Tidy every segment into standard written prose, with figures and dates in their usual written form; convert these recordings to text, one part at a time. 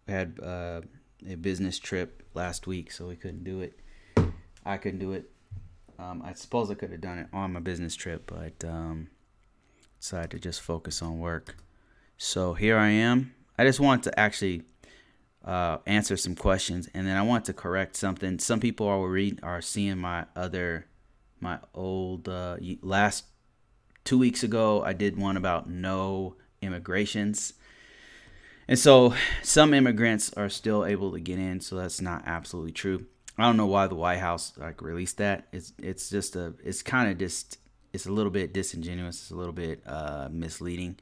had a business trip last week, so we couldn't do it. I couldn't do it. I suppose I could have done it on my business trip, but decided to just focus on work. So here I am. I just want to actually answer some questions, and then I want to correct something. Some people are seeing my old last 2 weeks ago. I did one about no immigrations, and so some immigrants are still able to get in. So that's not absolutely true. I don't know why the White House released that. It's kind of just it's a little bit disingenuous. It's a little bit misleading.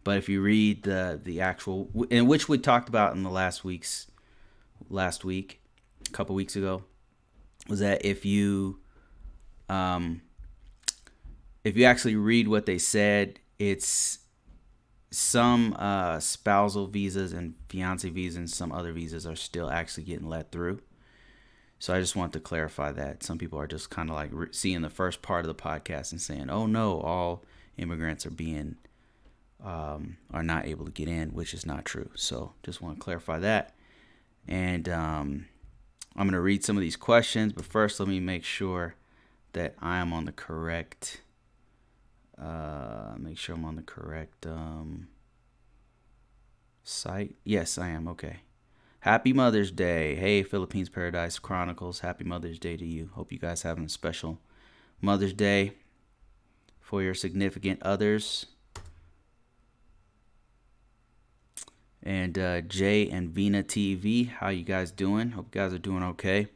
But if you read the actual, in which we talked about in the last week, a couple weeks ago, was that if you actually read what they said, it's some spousal visas and fiance visas and some other visas are still actually getting let through. So I just want to clarify that. Some people are just kind of like seeing the first part of the podcast and saying, "Oh no, all immigrants are not able to get in," which is not true. So just want to clarify that. And I'm going to read some of these questions, but first let me make sure that I am on the correct. Make sure I'm on the correct site. Yes, I am. Okay. Happy Mother's Day. Hey, Philippines Paradise Chronicles. Happy Mother's Day to you. Hope you guys having a special Mother's Day for your significant others. And Jay and Vina TV, how you guys doing? Hope you guys are doing okay.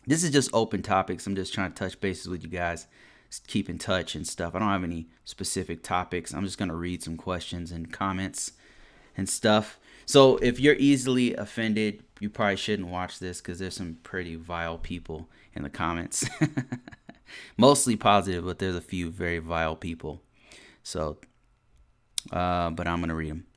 This is just open topics. I'm just trying to touch bases with you guys, keep in touch and stuff. I don't have any specific topics. I'm just going to read some questions and comments and stuff. So if you're easily offended, you probably shouldn't watch this because there's some pretty vile people in the comments. Mostly positive, but there's a few very vile people. So, but I'm going to read them.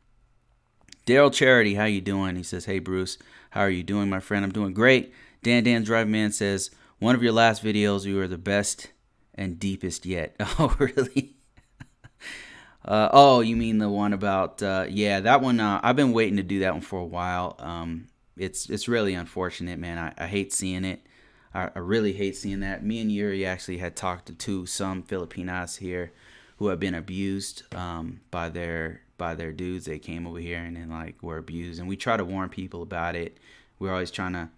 Daryl Charity, how you doing? He says, "Hey Bruce, how are you doing, my friend? I'm doing great." Dan Drive Man says, "One of your last videos, you were the best and deepest yet." Oh, really? Oh, you mean the one about yeah, that one. I've been waiting to do that one for a while. It's really unfortunate, man. I hate seeing it. I really hate seeing that. Me and Yuri actually had talked to some Filipinas here who have been abused by their dudes. They came over here and then like were abused, and we try to warn people about it. We're always trying to.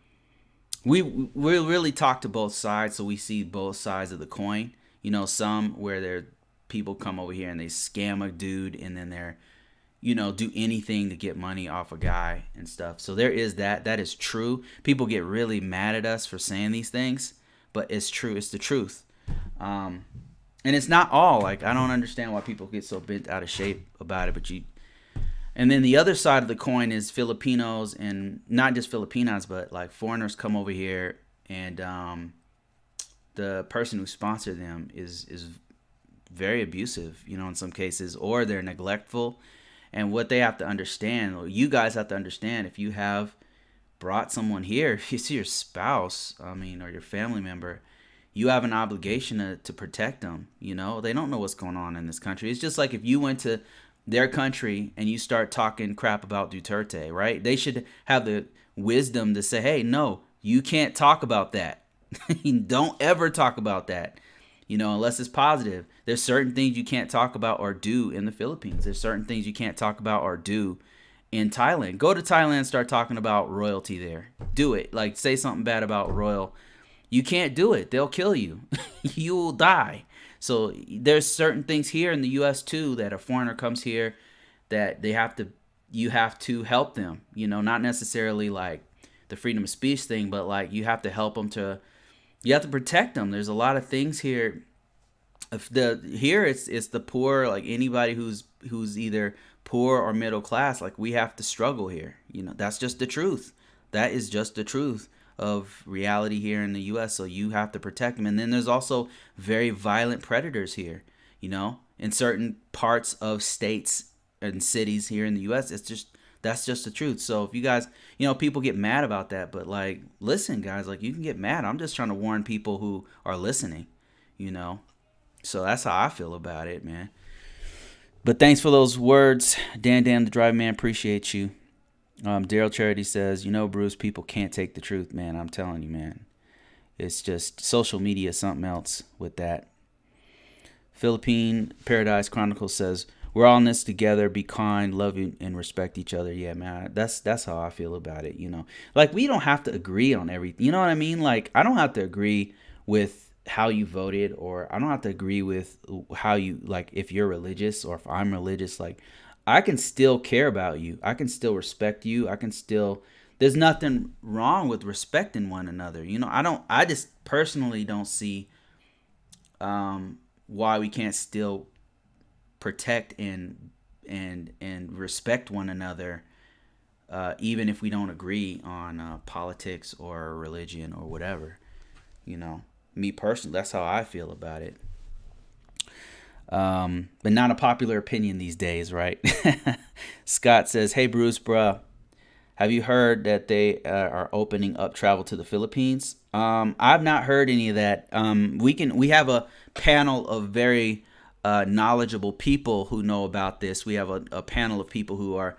We really talk to both sides, so we see both sides of the coin. You know, some where they're people come over here and they scam a dude and then they're do anything to get money off a guy and stuff. So there is that is true. People get really mad at us for saying these things, but it's true. It's the truth. And it's not all like, I don't understand why people get so bent out of shape about it, and then the other side of the coin is Filipinos, and not just Filipinos, but like foreigners come over here, and the person who sponsored them is very abusive, in some cases, or they're neglectful. And what they have to understand, or you guys have to understand, if you have brought someone here, if you see your spouse, or your family member, you have an obligation to protect them. They don't know what's going on in this country. It's just like if you went to their country and you start talking crap about Duterte, right? They should have the wisdom to say, "Hey, no, you can't talk about that. Don't ever talk about that. Unless it's positive. There's certain things you can't talk about or do in the Philippines. There's certain things you can't talk about or do in Thailand. Go to Thailand and start talking about royalty there. Do it. Like, say something bad about royal. You can't do it. They'll kill you. You will die. So there's certain things here in the U.S. too that a foreigner comes here that you have to help them. Not necessarily like the freedom of speech thing, but like you have to help them you have to protect them. There's a lot of things here. Here it's the poor, like anybody who's either poor or middle class, like we have to struggle here. That's just the truth. That is just the truth of reality here in the U.S. So you have to protect them. And then there's also very violent predators here, in certain parts of states and cities here in the U.S. That's just the truth. So if you guys, people get mad about that, but like, listen, guys, like you can get mad. I'm just trying to warn people who are listening, So that's how I feel about it, man. But thanks for those words, Dan the Drive Man. Appreciate you. Daryl Charity says, Bruce, people can't take the truth, man. I'm telling you, man. It's just social media is something else with that. Philippine Paradise Chronicles says, we're all in this together. Be kind, love, and respect each other. Yeah, man, that's how I feel about it. Like we don't have to agree on everything. You know what I mean? Like I don't have to agree with how you voted, or I don't have to agree with how you like if you're religious or if I'm religious. Like I can still care about you. I can still respect you. There's nothing wrong with respecting one another. I just personally don't see why we can't still protect and respect one another, even if we don't agree on politics or religion or whatever. Me personally, that's how I feel about it. But not a popular opinion these days, right? Scott says, "Hey Bruce, bruh, have you heard that they are opening up travel to the Philippines?" I've not heard any of that. We have a panel of very knowledgeable people who know about this. We have a panel of people who are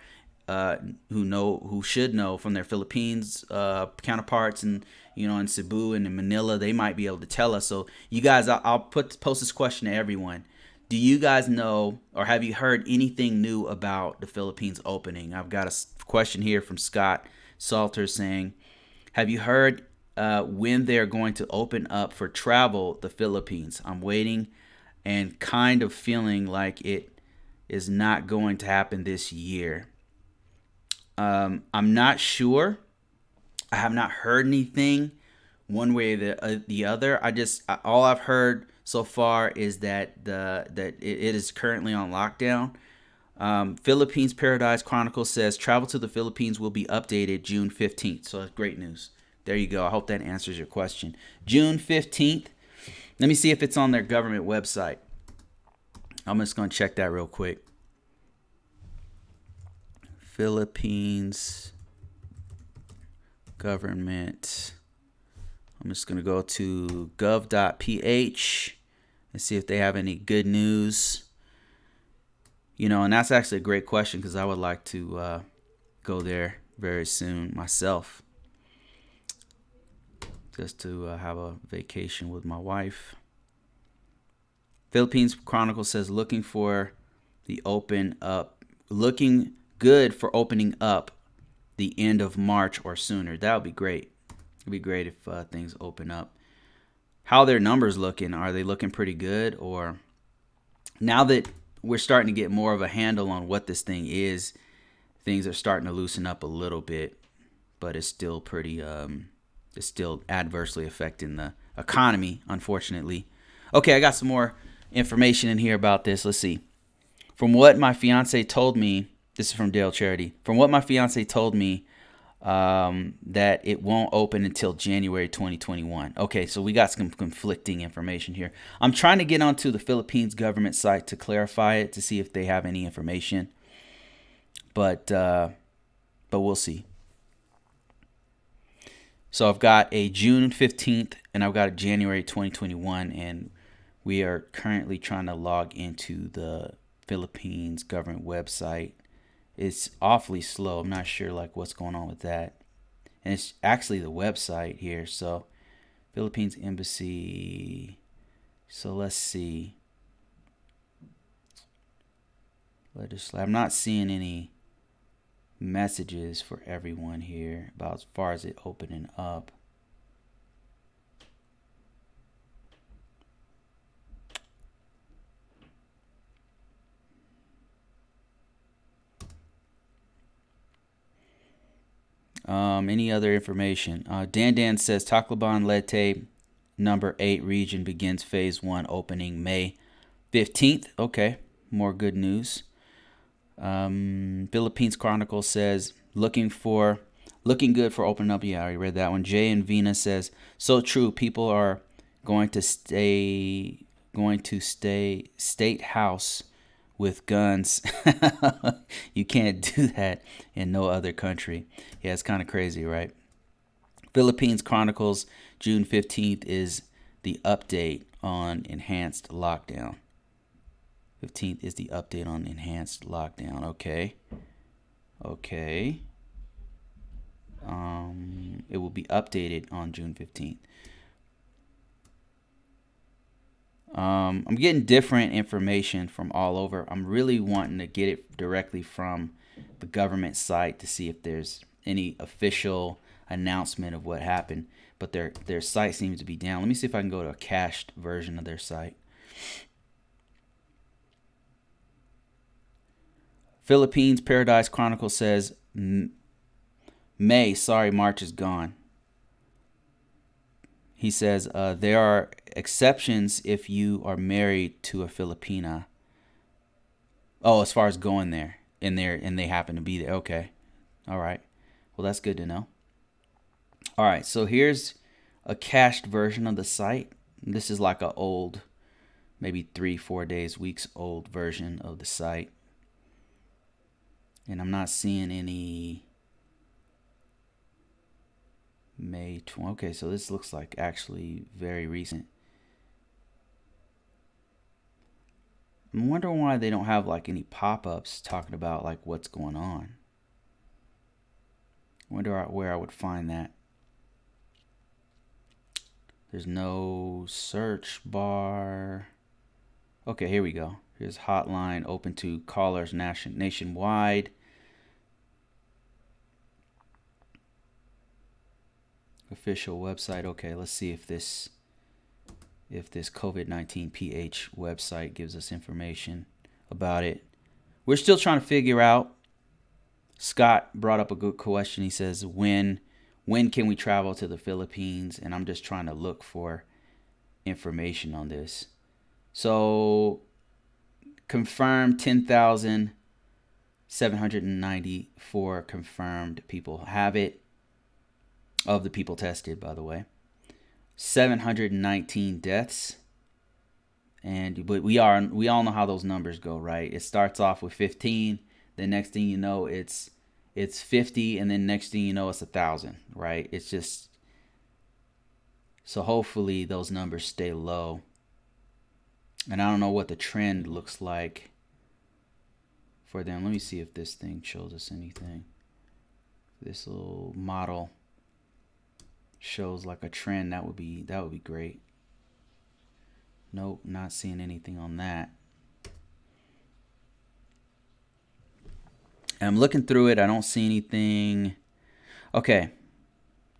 who should know from their Philippines counterparts, and in Cebu and in Manila, they might be able to tell us. So you guys, I'll post this question to everyone. Do you guys know, or have you heard anything new about the Philippines opening? I've got a question here from Scott Salter saying, have you heard when they're going to open up for travel the Philippines? I'm waiting and kind of feeling like it is not going to happen this year. I'm not sure. I have not heard anything one way or the other. All I've heard so far is that it is currently on lockdown. Philippines Paradise Chronicle says travel to the Philippines will be updated June 15th. So that's great news. There you go. I hope that answers your question. June 15th. Let me see if it's on their government website. I'm just going to check that real quick. Philippines government. I'm just going to go to gov.ph and see if they have any good news. And that's actually a great question because I would like to go there very soon myself. Just to have a vacation with my wife. Philippines Chronicle says looking good for opening up the end of March or sooner. That would be great. It'd be great if things open up. How are their numbers looking? Are they looking pretty good? Or now that we're starting to get more of a handle on what this thing is, things are starting to loosen up a little bit, but it's still pretty, it's still adversely affecting the economy, unfortunately. Okay, I got some more information in here about this. Let's see. From what my fiance told me, this is from Dale Charity. From what my fiance told me, that it won't open until January 2021. Okay, so we got some conflicting information here. I'm trying to get onto the Philippines government site to clarify it, to see if they have any information. But we'll see. So I've got a June 15th and I've got a January 2021, and we are currently trying to log into the Philippines government website. It's awfully slow. I'm not sure what's going on with that. And it's actually the website here. So Philippines Embassy. So let's see. I'm not seeing any messages for everyone here about as far as it opening up. Any other information? Dan says Tacloban Leyte number 8 region begins phase 1 opening May 15th. Okay, more good news. Philippines Chronicle says looking good for opening up. Yeah, I already read that one. Jay and Vina says so true. People are going to stay state house with guns. You can't do that in no other country. Yeah, it's kind of crazy, right? Philippines Chronicles, June 15th is the update on enhanced lockdown. 15th is the update on enhanced lockdown. Okay. It will be updated on June 15th. I'm getting different information from all over. I'm really wanting to get it directly from the government site to see if there's any official announcement of what happened. But their site seems to be down. Let me see if I can go to a cached version of their site. Philippines Paradise Chronicle says May, sorry, March is gone. He says there are exceptions if you are married to a Filipina. Oh, as far as going there and they happen to be there. Okay. All right. Well, that's good to know. All right. So here's a cached version of the site. This is like a old, maybe 3-4 days, weeks old version of the site. And I'm not seeing any May 20. Okay, so this looks like actually very recent. I'm wondering why they don't have like any pop-ups talking about like what's going on. I wonder where I would find that. There's no search bar. Okay, here we go. Here's hotline open to callers nationwide. Official website. Okay, let's see if this COVID-19 PH website gives us information about it. We're still trying to figure out. Scott brought up a good question. He says, when can we travel to the Philippines? And I'm just trying to look for information on this. So confirmed 10,794 confirmed people have it. Of the people tested, by the way. 719 deaths. But we all know how those numbers go, right? It starts off with 15, then next thing you know it's 50, and then next thing you know it's 1,000, right? It's just, so hopefully those numbers stay low. And I don't know what the trend looks like for them. Let me see if this thing shows us anything. This little model shows like a trend. That would be great. Nope, not seeing anything on that. And I'm looking through it. I don't see anything. Okay.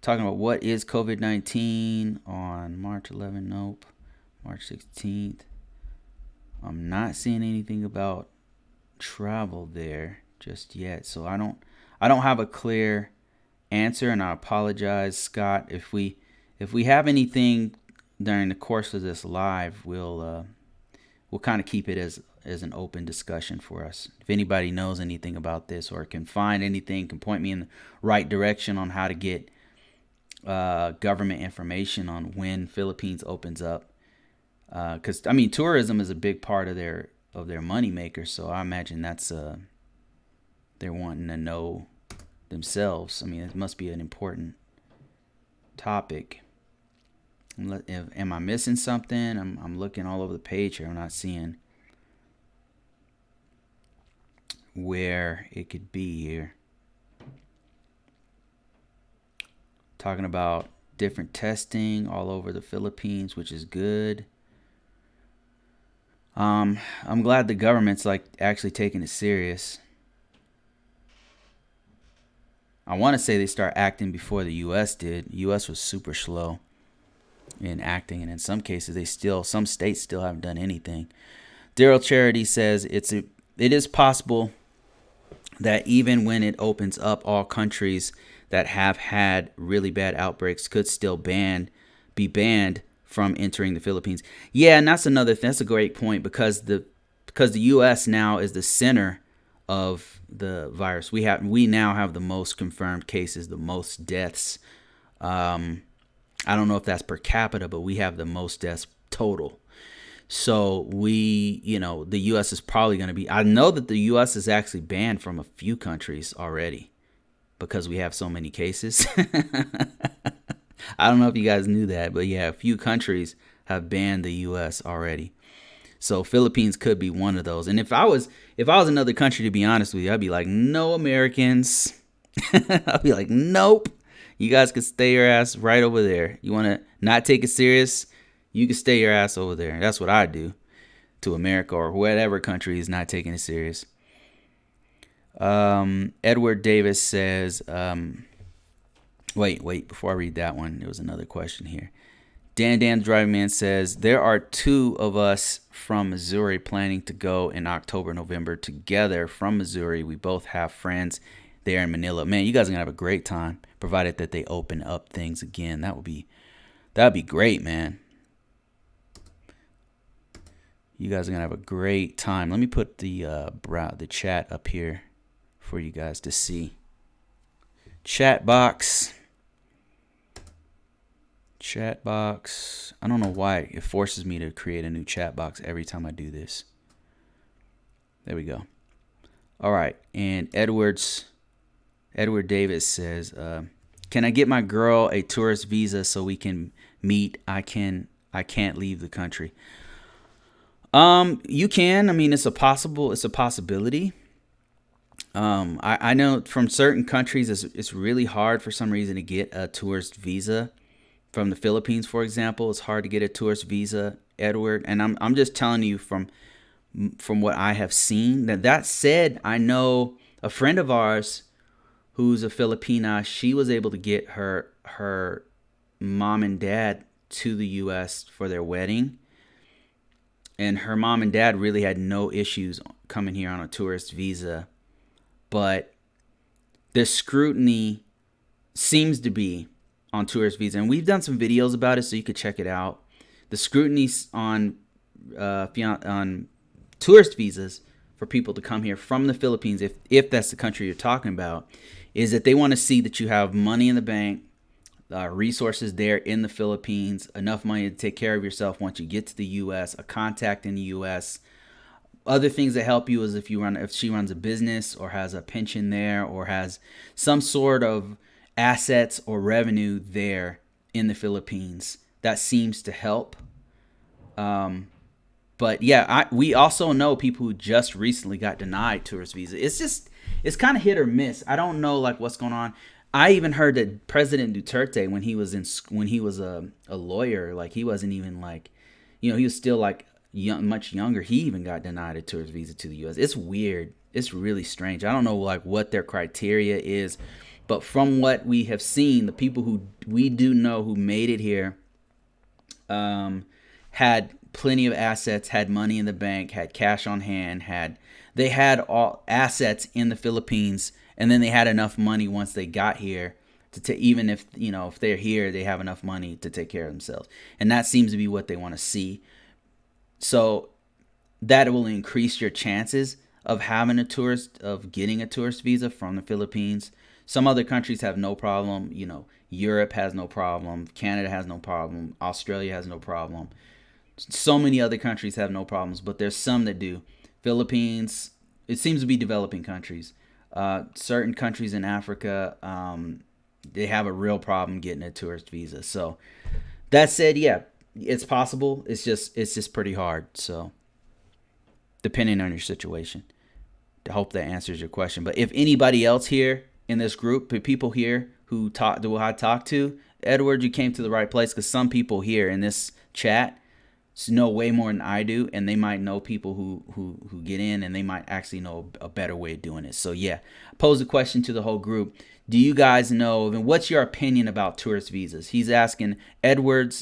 Talking about what is COVID-19 on March 11th. Nope. March 16th. I'm not seeing anything about travel there just yet. So I don't have a clear answer, and I apologize, Scott. If we have anything during the course of this live, we'll kind of keep it as an open discussion for us. If anybody knows anything about this or can find anything, can point me in the right direction on how to get government information on when Philippines opens up, because I mean tourism is a big part of their money maker, so I imagine that's they're wanting to know themselves. I mean, it must be an important topic. Am I missing something? I'm looking all over the page here. I'm not seeing where it could be here. Talking about different testing all over the Philippines, which is good. I'm glad the government's like actually taking it serious. I want to say they start acting before the U.S. did. The U.S. was super slow in acting, and in some cases, some states still haven't done anything. Daryl Charity says it is possible that even when it opens up, all countries that have had really bad outbreaks could still be banned from entering the Philippines. Yeah, and that's a great point, because the U.S. now is the center of the virus. We now have the most confirmed cases, the most deaths. I don't know if that's per capita, but we have the most deaths total. So the U.S. is probably going to be, I know that the U.S. is actually banned from a few countries already because we have so many cases. I don't know if you guys knew that, but yeah, a few countries have banned the U.S. already. So Philippines could be one of those. And if I was another country, to be honest with you, I'd be like, no Americans. I'd be like, nope. You guys can stay your ass right over there. You want to not take it serious? You can stay your ass over there. That's what I do to America or whatever country is not taking it serious. Edward Davis says, wait, before I read that one, there was another question here. Dan the Driving Man says, there are two of us from Missouri planning to go in October, November together from Missouri. We both have friends there in Manila. Man, you guys are going to have a great time, provided that they open up things again. That would be great, man. You guys are going to have a great time. Let me put the chat up here for you guys to see. Chat box. I don't know why it forces me to create a new chat box every time I do this. There we go. All right. And Edward Davis says, can I get my girl a tourist visa so we can meet? I can't leave the country. You can. I mean, it's a possibility. I know from certain countries it's really hard for some reason to get a tourist visa. From the Philippines, for example, it's hard to get a tourist visa, Edward. And I'm just telling you from what I have seen. That said, I know a friend of ours who's a Filipina. She was able to get her mom and dad to the U.S. for their wedding. And her mom and dad really had no issues coming here on a tourist visa. But the scrutiny seems to be on tourist visa, and we've done some videos about it, so you could check it out. The scrutiny on tourist visas for people to come here from the Philippines, if that's the country you're talking about, is that they want to see that you have money in the bank, resources there in the Philippines, enough money to take care of yourself once you get to the U.S., a contact in the U.S. Other things that help you is if she runs a business or has a pension there or has some sort of assets or revenue there in the Philippines. That seems to help. But yeah, we also know people who just recently got denied tourist visa. It's kind of hit or miss. I don't know like what's going on. I even heard that President Duterte, when he was a lawyer, like he wasn't even like, he was still like much younger. He even got denied a tourist visa to the U.S. It's weird. It's really strange. I don't know like what their criteria is. But from what we have seen, the people who we do know who made it here had plenty of assets, had money in the bank, had cash on hand, they had all assets in the Philippines, and then they had enough money once they got here to even if they're here, they have enough money to take care of themselves. And that seems to be what they want to see. So that will increase your chances of getting a tourist visa from the Philippines. Some other countries have no problem. Europe has no problem. Canada has no problem. Australia has no problem. So many other countries have no problems, but there's some that do. Philippines, it seems to be developing countries. Certain countries in Africa, they have a real problem getting a tourist visa. So that said, yeah, it's possible. It's just pretty hard. So depending on your situation. I hope that answers your question. But if anybody else here in this group, the people here who I talk to, Edward, you came to the right place, because some people here in this chat know way more than I do, and they might know people who get in, and they might actually know a better way of doing it. So yeah, pose a question to the whole group. Do you guys know, and what's your opinion about tourist visas? He's asking, Edward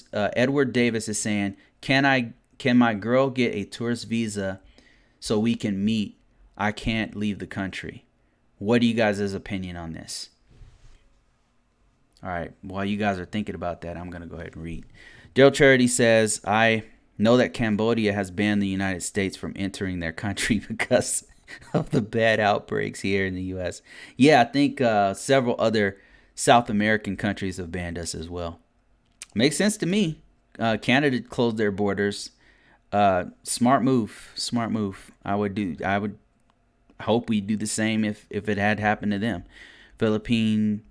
Davis is saying, can my girl get a tourist visa so we can meet? I can't leave the country. What are you guys' opinion on this? All right. While you guys are thinking about that, I'm going to go ahead and read. Daryl Charity says, I know that Cambodia has banned the United States from entering their country because of the bad outbreaks here in the U.S. Yeah, I think several other South American countries have banned us as well. Makes sense to me. Canada closed their borders. Smart move. I would hope we do the same if it had happened to them. Philippine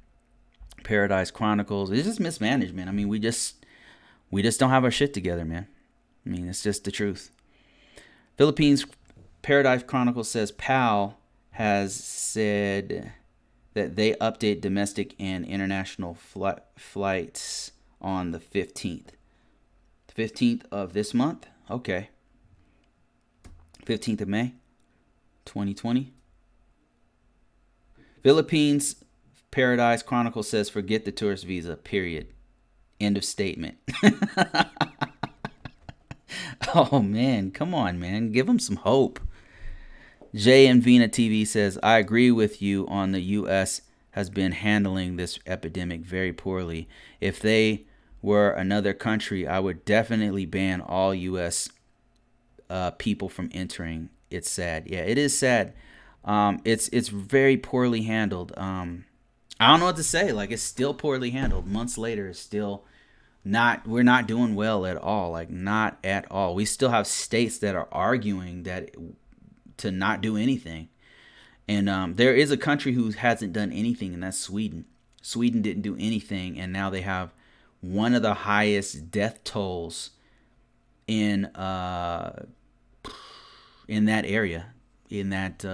Paradise Chronicles. It's just mismanagement. I mean, we just don't have our shit together, man. I mean, it's just the truth. Philippines Paradise Chronicles says Pal has said that they update domestic and international flights on the 15th. 15th of this month? Okay. 15th of May, 2020. Philippines Paradise Chronicle says, forget the tourist visa, period. End of statement. Oh, man. Come on, man. Give them some hope. Jay and Vina TV says, I agree with you on the U.S. has been handling this epidemic very poorly. If they were another country, I would definitely ban all U.S. People from entering. It's sad. Yeah, it is sad. It's very poorly handled. I don't know what to say. Like, it's still poorly handled. Months later, it's still we're not doing well at all. Like, not at all. We still have states that are arguing that to not do anything. And there is a country who hasn't done anything, and that's Sweden. Sweden didn't do anything, and now they have one of the highest death tolls in that area. In that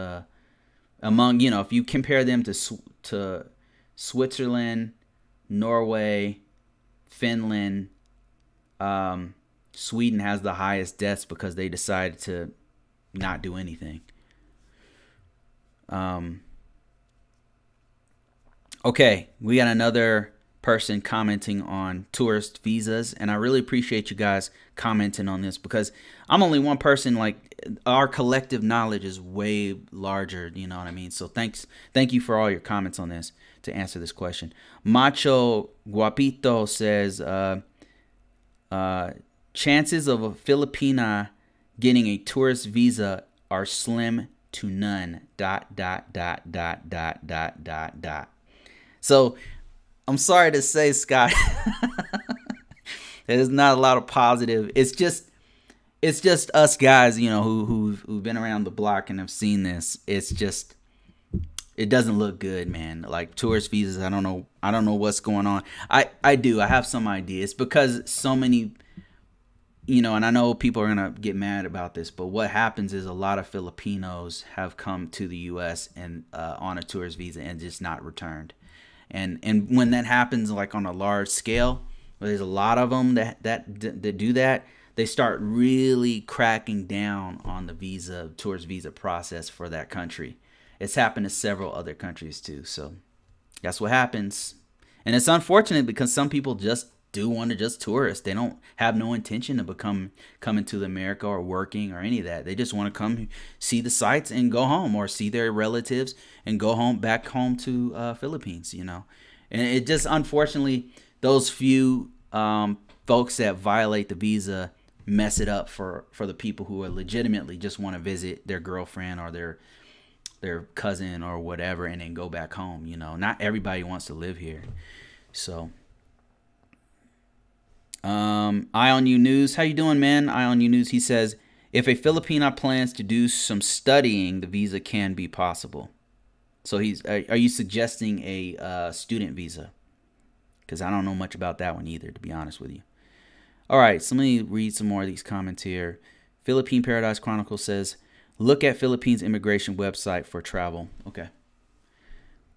among, if you compare them to Switzerland, Norway, Finland, Sweden has the highest deaths because they decided to not do anything. Okay, we got another person commenting on tourist visas, and I really appreciate you guys commenting on this because I'm only one person. Like, our collective knowledge is way larger, you know what I mean? So thank you for all your comments on this to answer this question. Macho Guapito says, chances of a Filipina getting a tourist visa are slim to none. ... So I'm sorry to say, Scott, there's not a lot of positive. It's just us guys, who've been around the block and have seen this. It's just, it doesn't look good, man. Like, tourist visas, I don't know what's going on. I have some ideas because so many, and I know people are gonna get mad about this, but what happens is a lot of Filipinos have come to the U.S. and on a tourist visa and just not returned. And when that happens, like on a large scale, where there's a lot of them that do that, they start really cracking down on the tourist visa process for that country. It's happened to several other countries too. So that's what happens. And it's unfortunate because some people just do want to just tourist. They don't have no intention of coming to America or working or any of that. They just want to come see the sights and go home, or see their relatives and go back home to Philippines, And it just, unfortunately, those few folks that violate the visa mess it up for the people who are legitimately just want to visit their girlfriend or their cousin or whatever and then go back home. Not everybody wants to live here. So Eye on You News, how you doing, man? Eye on You News, he says, if a Filipina plans to do some studying, the visa can be possible. So are you suggesting a student visa? Because I don't know much about that one either, to be honest with you. All right, so let me read some more of these comments here. Philippine Paradise Chronicle says, look at Philippines immigration website for travel. Okay.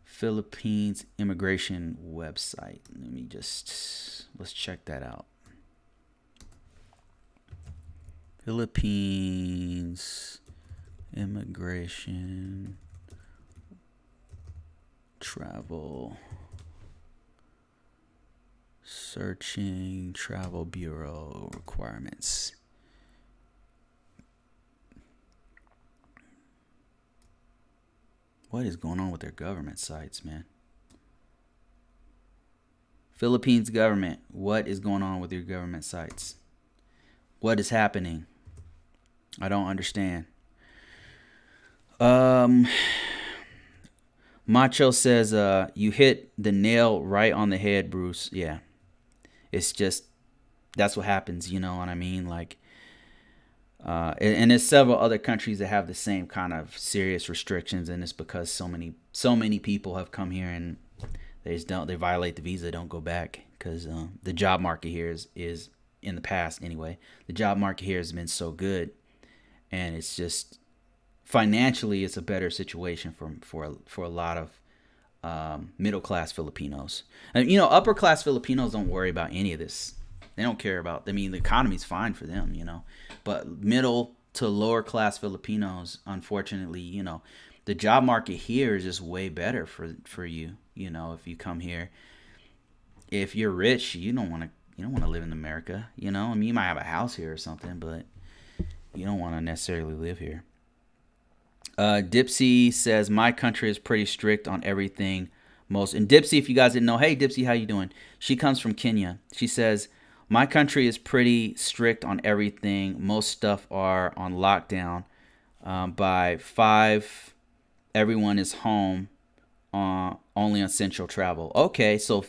Philippines immigration website. Let's check that out. Philippines immigration travel. Searching travel bureau requirements. What is going on with their government sites, man? Philippines government, what is going on with your government sites? What is happening? I don't understand. Macho says, you hit the nail right on the head, Bruce. Yeah. It's just, that's what happens, you know what I mean? Like, and there's several other countries that have the same kind of serious restrictions, and it's because so many people have come here and they violate the visa, don't go back, because the job market here is in the past anyway. The job market here has been so good, and it's just financially it's a better situation for a lot of middle class Filipinos. And, you know, upper class Filipinos don't worry about any of this. They don't care about. I mean, the economy's fine for them, you know, but middle to lower class Filipinos, unfortunately, you know, the job market here is just way better for you. You know, if you come here, if you're rich, you don't want to live in America. You know, I mean, you might have a house here or something, but you don't want to necessarily live here. Dipsy says my country is pretty strict on everything. Most and Dipsy, if you guys didn't know, hey Dipsy, how you doing? She comes from Kenya. She says my country is pretty strict on everything. Most stuff are on lockdown. By 5, everyone is home. Only essential travel. Okay, so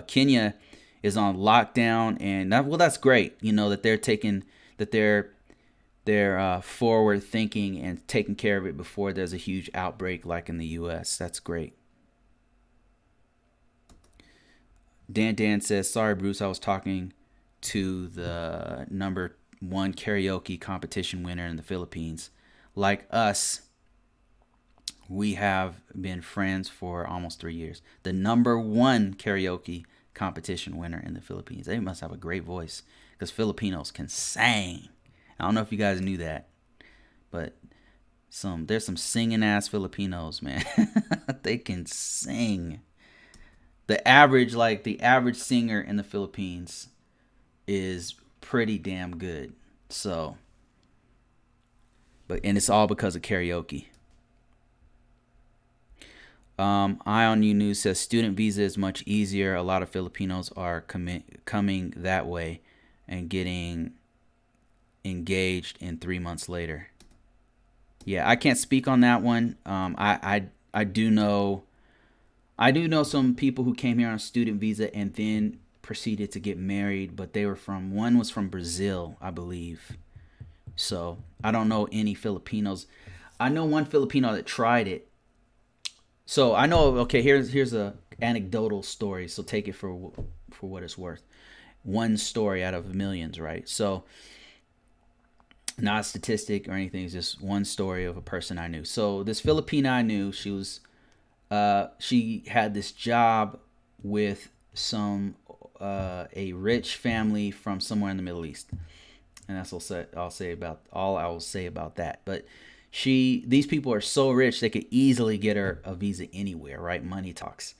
Kenya is on lockdown, and that's great. You know that they're taking that they're forward thinking and taking care of it before there's a huge outbreak like in the U.S. That's great. Dan says, sorry, Bruce, I was talking to the number 1 karaoke competition winner in the Philippines. Like us, we have been friends for almost 3 years. The number 1 karaoke competition winner in the Philippines. They must have a great voice because Filipinos can sing. I don't know if you guys knew that, but there's some singing ass Filipinos, man. They can sing. The average singer in the Philippines is pretty damn good. So, and it's all because of karaoke. Eye on You News says student visa is much easier. A lot of Filipinos are coming that way and getting engaged in 3 months later. Yeah, I can't speak on that one. I do know some people who came here on a student visa and then proceeded to get married, but one was from Brazil, I believe. So I don't know any Filipinos. I know one Filipino that tried it. So I know. Okay, here's a anecdotal story. So take it for what it's worth. One story out of millions, right? So not a statistic or anything. It's just one story of a person I knew. So this Filipina I knew, she had this job with a rich family from somewhere in the Middle East, and that's all I will say about that. But these people are so rich they could easily get her a visa anywhere, right? Money talks.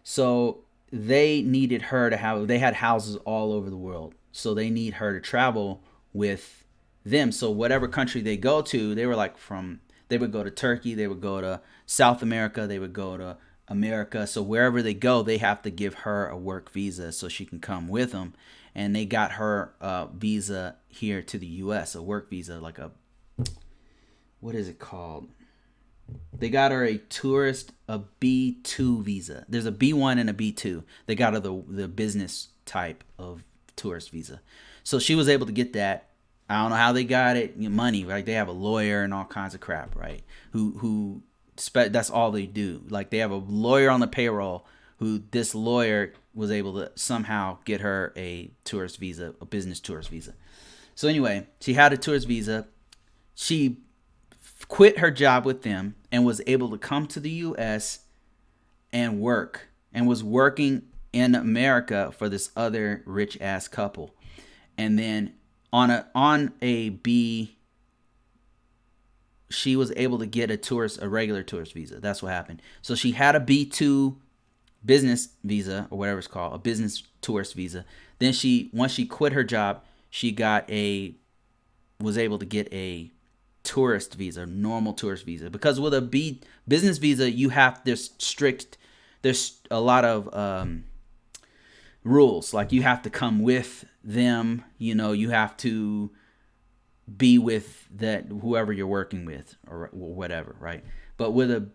So they needed her they had houses all over the world, so they need her to travel with them. So whatever country they go to, they would go to Turkey, they would go to South America, they would go to America. So wherever they go, they have to give her a work visa so she can come with them. And they got her a visa here to the U.S., a work visa, like what is it called? They got her a B2 visa. There's a B1 and a B2. They got her the business type of tourist visa. So she was able to get that. I don't know how they got it. Money, right? They have a lawyer and all kinds of crap, right? That's all they do. Like they have a lawyer on the payroll who this lawyer was able to somehow get her a tourist visa, a business tourist visa. So anyway, she had a tourist visa. She quit her job with them and was able to come to the U.S. and work, and was working in America for this other rich ass couple. And then on a B, she was able to get a regular tourist visa. That's what happened. So she had a B2 business visa, or whatever it's called, a business tourist visa. Then once she quit her job, she was able to get a tourist visa, normal tourist visa. Because with a business visa, there's a lot of rules. Like you have to come with them, you have to be with whoever you're working with or whatever, right? But with a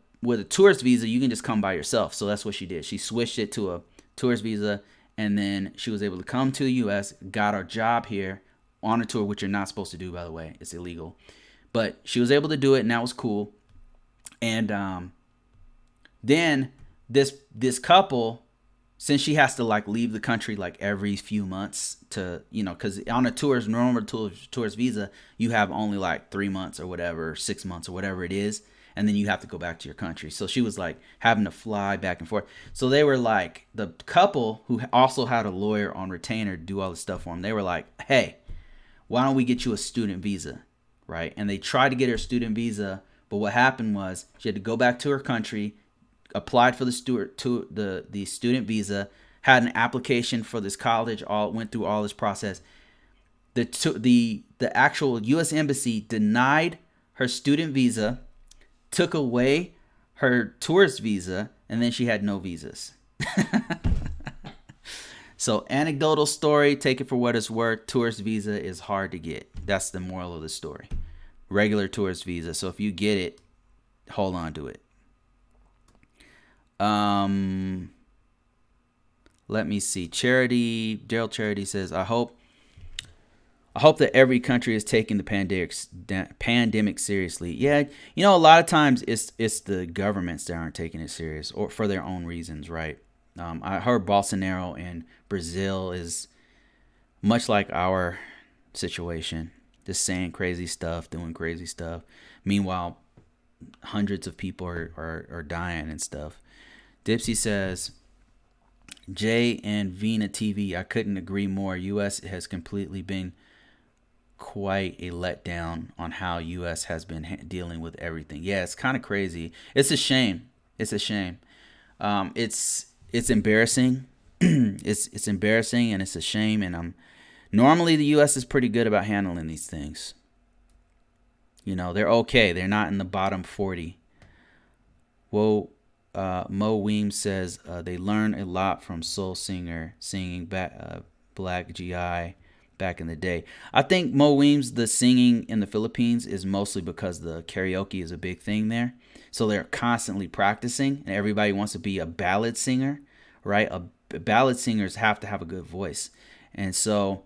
tourist visa, you can just come by yourself. So that's what she did. She switched it to a tourist visa, and then she was able to come to the U.S., got her job here on a tour, which you're not supposed to do, by the way. It's illegal. But she was able to do it, and that was cool. And then this couple, since she has to leave the country every few months to, because on a normal tourist visa, you have only 3 months or whatever, 6 months or whatever it is. and then you have to go back to your country. So she was like having to fly back and forth. So they were like, the couple who also had a lawyer on retainer to do all the stuff for them, they were like, hey, why don't we get you a student visa, right? And they tried to get her a student visa, but what happened was she had to go back to her country, applied for the student visa, had an application for this college, went through all this process. The actual U.S. Embassy denied her student visa, took away her tourist visa, and then she had no visas. So anecdotal story, take it for what it's worth. Tourist visa is hard to get. That's the moral of the story. Regular tourist visa. So if you get it, hold on to it. Let me see. Daryl Charity says, I hope that every country is taking the pandemic seriously. Yeah, a lot of times it's the governments that aren't taking it serious, or for their own reasons, right? I heard Bolsonaro in Brazil is much like our situation, just saying crazy stuff, doing crazy stuff. Meanwhile, hundreds of people are dying and stuff. Dipsy says, Jay and Vina TV, I couldn't agree more. U.S. has completely been quite a letdown on how U.S. has been dealing with everything. Yeah, it's kind of crazy. It's a shame. It's embarrassing. It's embarrassing, and it's a shame. And normally the U.S. is pretty good about handling these things. They're okay. They're not in the bottom 40. Whoa. Mo Weems says they learn a lot from Soul Singer singing Black GI back in the day. I think Mo Weems, the singing in the Philippines is mostly because the karaoke is a big thing there. So they're constantly practicing, and everybody wants to be a ballad singer, right? Ballad singers have to have a good voice. And so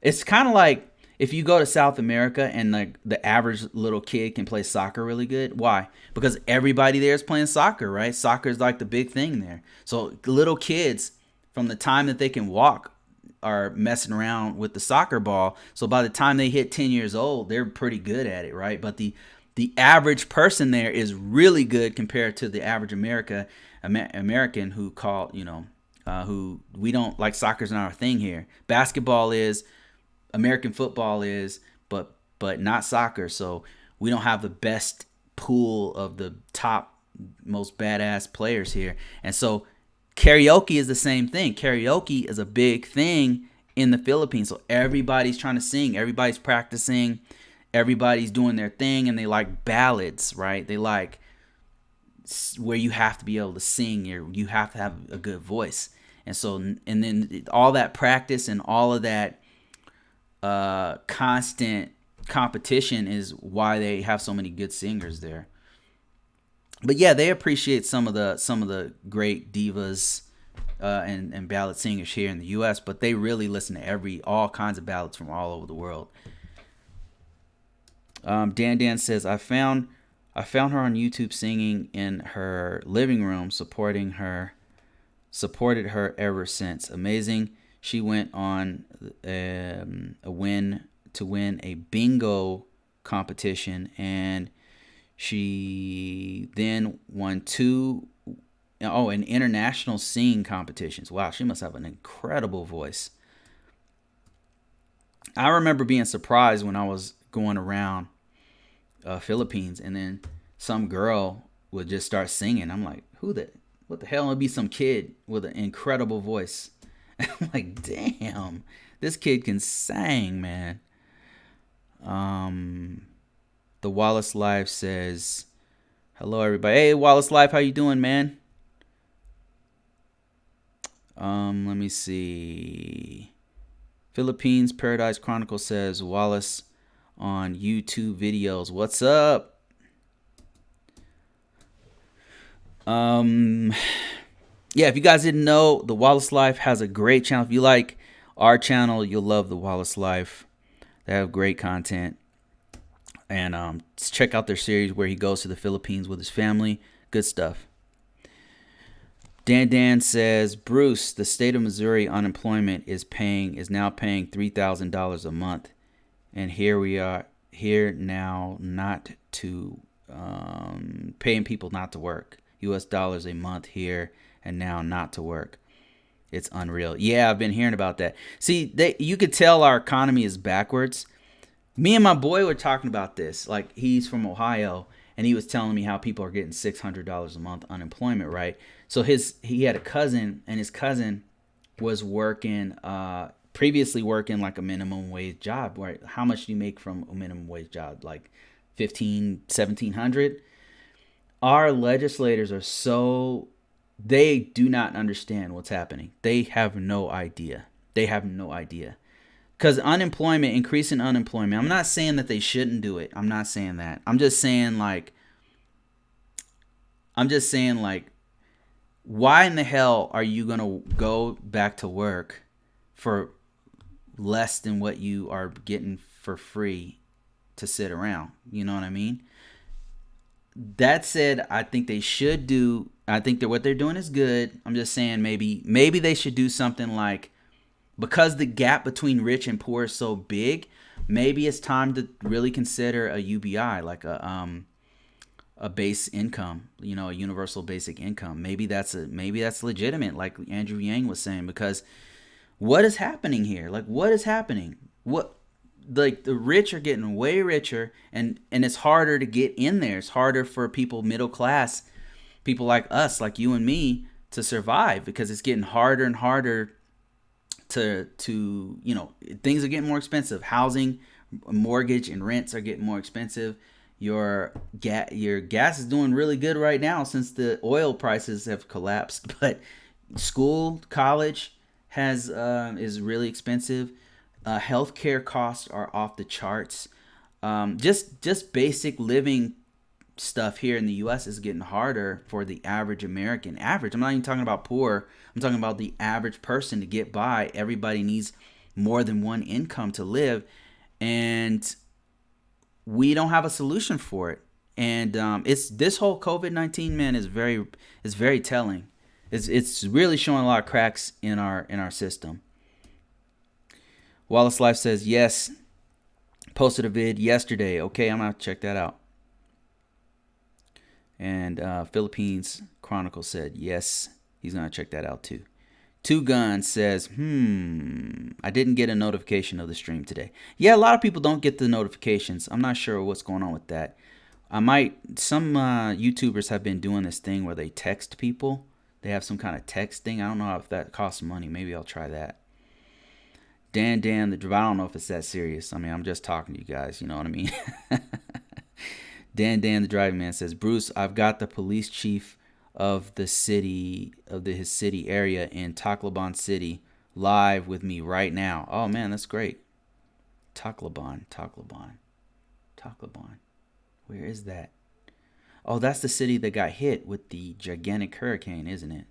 it's kind of like if you go to South America and like the average little kid can play soccer really good. Why? Because everybody there is playing soccer, right? Soccer is like the big thing there. So little kids, from the time that they can walk, are messing around with the soccer ball. So by the time they hit 10 years old, they're pretty good at it, right? But the average person there is really good compared to the average American who who we don't like. Soccer's not our thing here. Basketball is, American football is, but not soccer. So we don't have the best pool of the top, most badass players here. And so karaoke is the same thing. Karaoke is a big thing in the Philippines. So everybody's trying to sing. Everybody's practicing. Everybody's doing their thing. And they like ballads, right? They like where you have to be able to sing. You have to have a good voice. And so, and then all that practice and all of that constant competition is why they have so many good singers there. But yeah, they appreciate some of the great divas and ballad singers here in the U.S., but they really listen to all kinds of ballads from all over the world. Dan says, I found her on YouTube singing in her living room, supported her ever since. Amazing. She went on to win a bingo competition, and she then won an international singing competitions. Wow, she must have an incredible voice. I remember being surprised when I was going around Philippines, and then some girl would just start singing. I'm like, what the hell? It'll be some kid with an incredible voice. I'm like, damn, this kid can sing, man. The Wallace Life says, hello, everybody. Hey, Wallace Life, how you doing, man? Let me see. Philippines Paradise Chronicle says, Wallace on YouTube videos. What's up? Yeah, if you guys didn't know, the Wallace Life has a great channel. If you like our channel, you'll love the Wallace Life. They have great content. And check out their series where he goes to the Philippines with his family. Good stuff. Dan says, Bruce, the state of Missouri unemployment is now paying $3,000 a month. And here we are, here now, not to paying people not to work. US dollars a month here and now not to work. It's unreal. Yeah, I've been hearing about that. See, you could tell our economy is backwards. Me and my boy were talking about this. Like, he's from Ohio, and he was telling me how people are getting $600 a month unemployment, right? So he had a cousin, and his cousin was working, previously working like a minimum wage job, right? How much do you make from a minimum wage job? Like 15, 1700. Our legislators are so, they do not understand what's happening. They have no idea. They have no idea. Because unemployment, increasing unemployment, I'm not saying that they shouldn't do it. I'm not saying that. I'm just saying why in the hell are you going to go back to work for less than what you are getting for free to sit around? You know what I mean? That said, I think they should do, I think that what they're doing is good. I'm just saying maybe they should do something like, because the gap between rich and poor is so big, maybe it's time to really consider a UBI, like a base income, a universal basic income. Maybe that's legitimate, like Andrew Yang was saying, because what is happening here? Like, what is happening? Like, the rich are getting way richer, and it's harder to get in there. It's harder for people, middle class, people like us, like you and me, to survive, because it's getting harder and harder to things are getting more expensive. Housing, mortgage, and rents are getting more expensive. Your gas is doing really good right now since the oil prices have collapsed, but school, college is really expensive. Healthcare costs are off the charts. Just basic living stuff here in the U.S. is getting harder for the average American. Average. I'm not even talking about poor. I'm talking about the average person to get by. Everybody needs more than one income to live, and we don't have a solution for it. And it's this whole COVID-19, man, is very telling. It's really showing a lot of cracks in our system. Wallace Life says yes. Posted a vid yesterday. Okay, I'm gonna check that out. And Philippines Chronicle said yes, he's gonna check that out too. Two Guns says, I didn't get a notification of the stream today. Yeah, a lot of people don't get the notifications. I'm not sure what's going on with that. Some YouTubers have been doing this thing where they text people. They have some kind of text thing. I don't know if that costs money. Maybe I'll try that. Dan, I don't know if it's that serious. I mean, I'm just talking to you guys. You know what I mean? Dan, the driving man says, Bruce, I've got the police chief of his city area in Tacloban City live with me right now. Oh man, that's great. Tacloban. Where is that? Oh, that's the city that got hit with the gigantic hurricane, isn't it?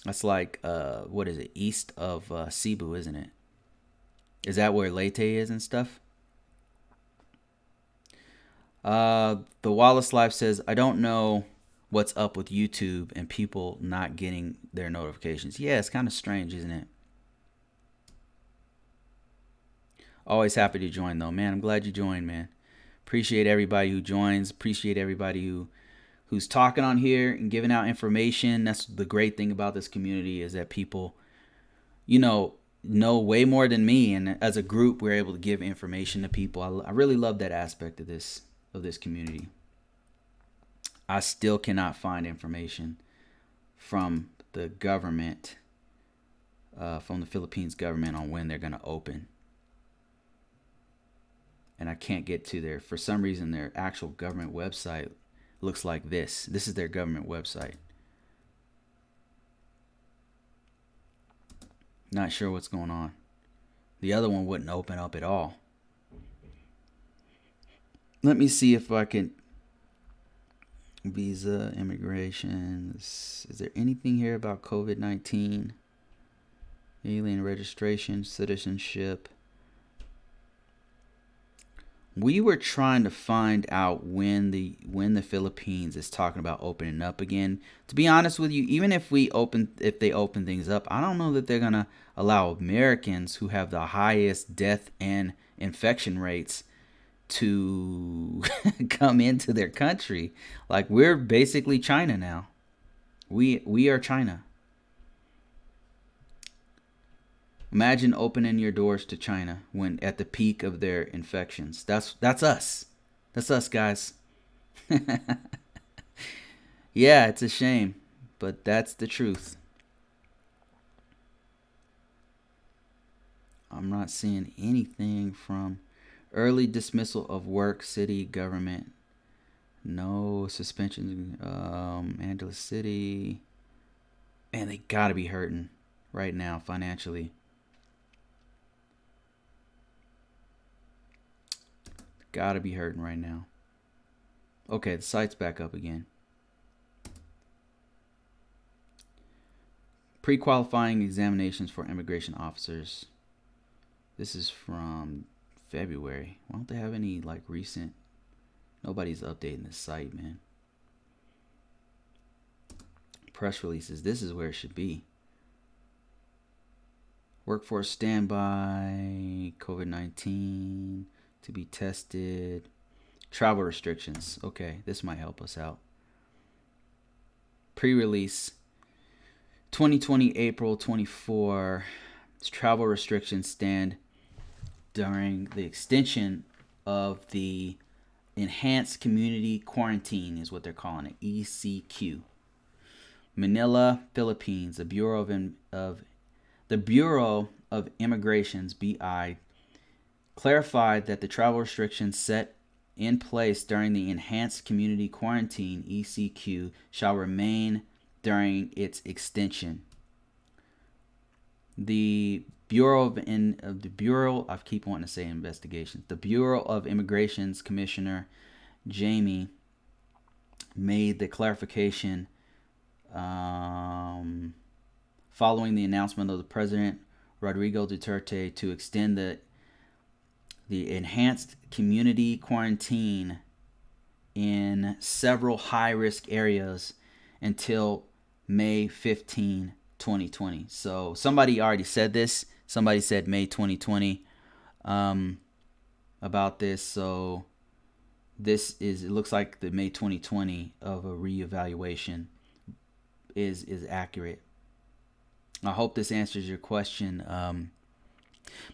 That's like, what is it? East of Cebu, isn't it? Is that where Leyte is and stuff? The Wallace Life says, I don't know what's up with YouTube and people not getting their notifications. Yeah, it's kind of strange, isn't it? Always happy to join, though, man. I'm glad you joined, man. Appreciate everybody who joins. Appreciate everybody who's talking on here and giving out information. That's the great thing about this community, is that people, know way more than me, and as a group, we're able to give information to people. I really love that aspect of this community. I still cannot find information from the government, from the Philippines government, on when they're going to open. And I can't get to for some reason, their actual government website looks like this. This is their government website. Not sure what's going on. The other one wouldn't open up at all. Let me see if I can. Visa, immigration. Is there anything here about COVID-19? Alien registration, citizenship. We were trying to find out when the Philippines is talking about opening up again. To be honest with you, even if they open things up, I don't know that they're gonna allow Americans, who have the highest death and infection rates, to come into their country. Like, we're basically China now. We are China. Imagine opening your doors to China when at the peak of their infections. That's us. That's us, guys. Yeah, it's a shame, but that's the truth. I'm not seeing anything from early dismissal of work, city government. No suspensions. Angeles City. Man, they gotta be hurting right now financially. Gotta be hurting right now. Okay, the site's back up again. Pre-qualifying examinations for immigration officers. This is from February. Why don't they have any like recent? Nobody's updating this site, man. Press releases. This is where it should be. Workforce standby. COVID-19 to be tested. Travel restrictions. Okay, this might help us out. Pre-release. 2020 April 24. Travel restrictions stand during the extension of the Enhanced Community Quarantine is what they're calling it, ECQ. Manila, Philippines. The Bureau of Immigration's BI clarified that the travel restrictions set in place during the Enhanced Community Quarantine ECQ shall remain during its extension. The Bureau of I keep wanting to say investigations. The Bureau of Immigration's Commissioner Jamie made the clarification following the announcement of the President Rodrigo Duterte to extend the enhanced community quarantine in several high-risk areas until May 15, 2020. So somebody already said this. Somebody said May 2020 about this. So it looks like the May 2020 of a reevaluation is accurate. I hope this answers your question.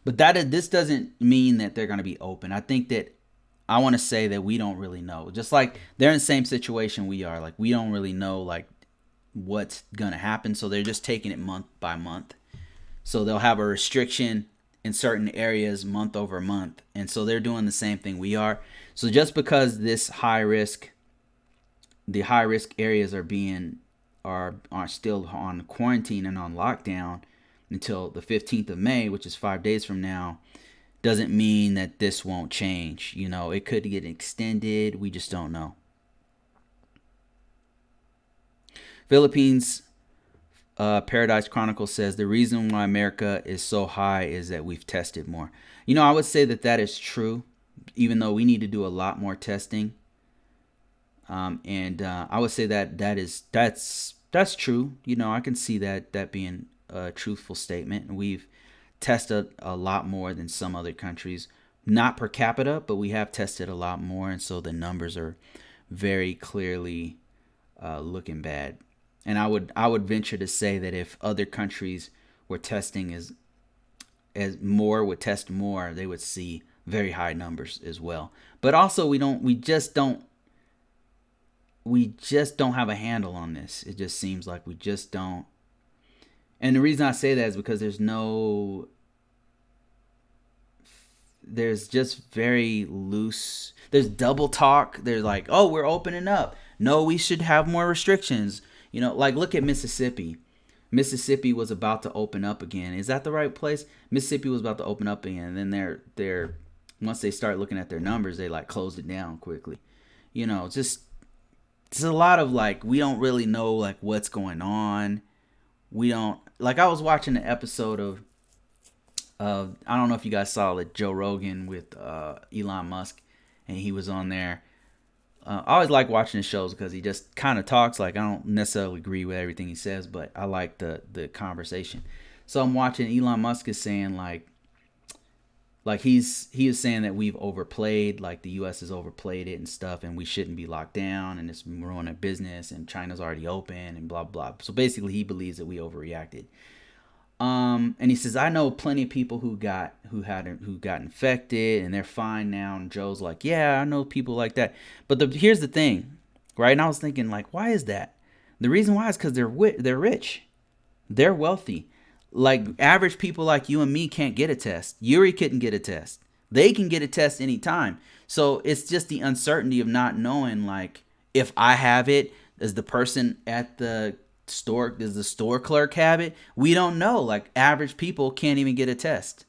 But this doesn't mean that they're going to be open. I think that I want to say that we don't really know. Just like they're in the same situation we are. Like, we don't really know like what's going to happen. So they're just taking it month by month. So they'll have a restriction in certain areas month over month. And so they're doing the same thing we are. So just because the high risk areas are still on quarantine and on lockdown until the 15th of May, which is 5 days from now, doesn't mean that this won't change. You know, it could get extended. We just don't know. Philippines Paradise Chronicle says the reason why America is so high is that we've tested more. You know, I would say that is true, even though we need to do a lot more testing. I would say that's true. You know, I can see that being a truthful statement. We've tested a lot more than some other countries, not per capita, but we have tested a lot more, and so the numbers are very clearly looking bad. And I would venture to say that if other countries were testing would test more, they would see very high numbers as well. But also we just don't have a handle on this. It just seems like we just don't. And the reason I say that is because there's just very loose. There's double talk. There's like, oh, we're opening up. No, we should have more restrictions. You know, like look at Mississippi. Mississippi was about to open up again. Is that the right place? Mississippi was about to open up again, and then they're once they start looking at their numbers, they like closed it down quickly. You know, it's a lot of like we don't really know like what's going on. We don't like. I was watching an episode of I don't know if you guys saw it, Joe Rogan with Elon Musk, and he was on there. I always like watching his shows because he just kind of talks. Like, I don't necessarily agree with everything he says, but I like the conversation. So I'm watching. Elon Musk is saying like Like he was saying that we've overplayed, like the U.S. has overplayed it and stuff, and we shouldn't be locked down, and it's ruining business, and China's already open, and blah blah. So basically, he believes that we overreacted. And he says, I know plenty of people who got infected and they're fine now. And Joe's like, yeah, I know people like that. But here's the thing, right? And I was thinking, like, why is that? The reason why is because they're rich, they're wealthy. Like average people like you and me can't get a test. Yuri couldn't get a test. They can get a test anytime. So it's just the uncertainty of not knowing, like, if I have it, does the person at the store, does the store clerk have it? We don't know. Like average people can't even get a test.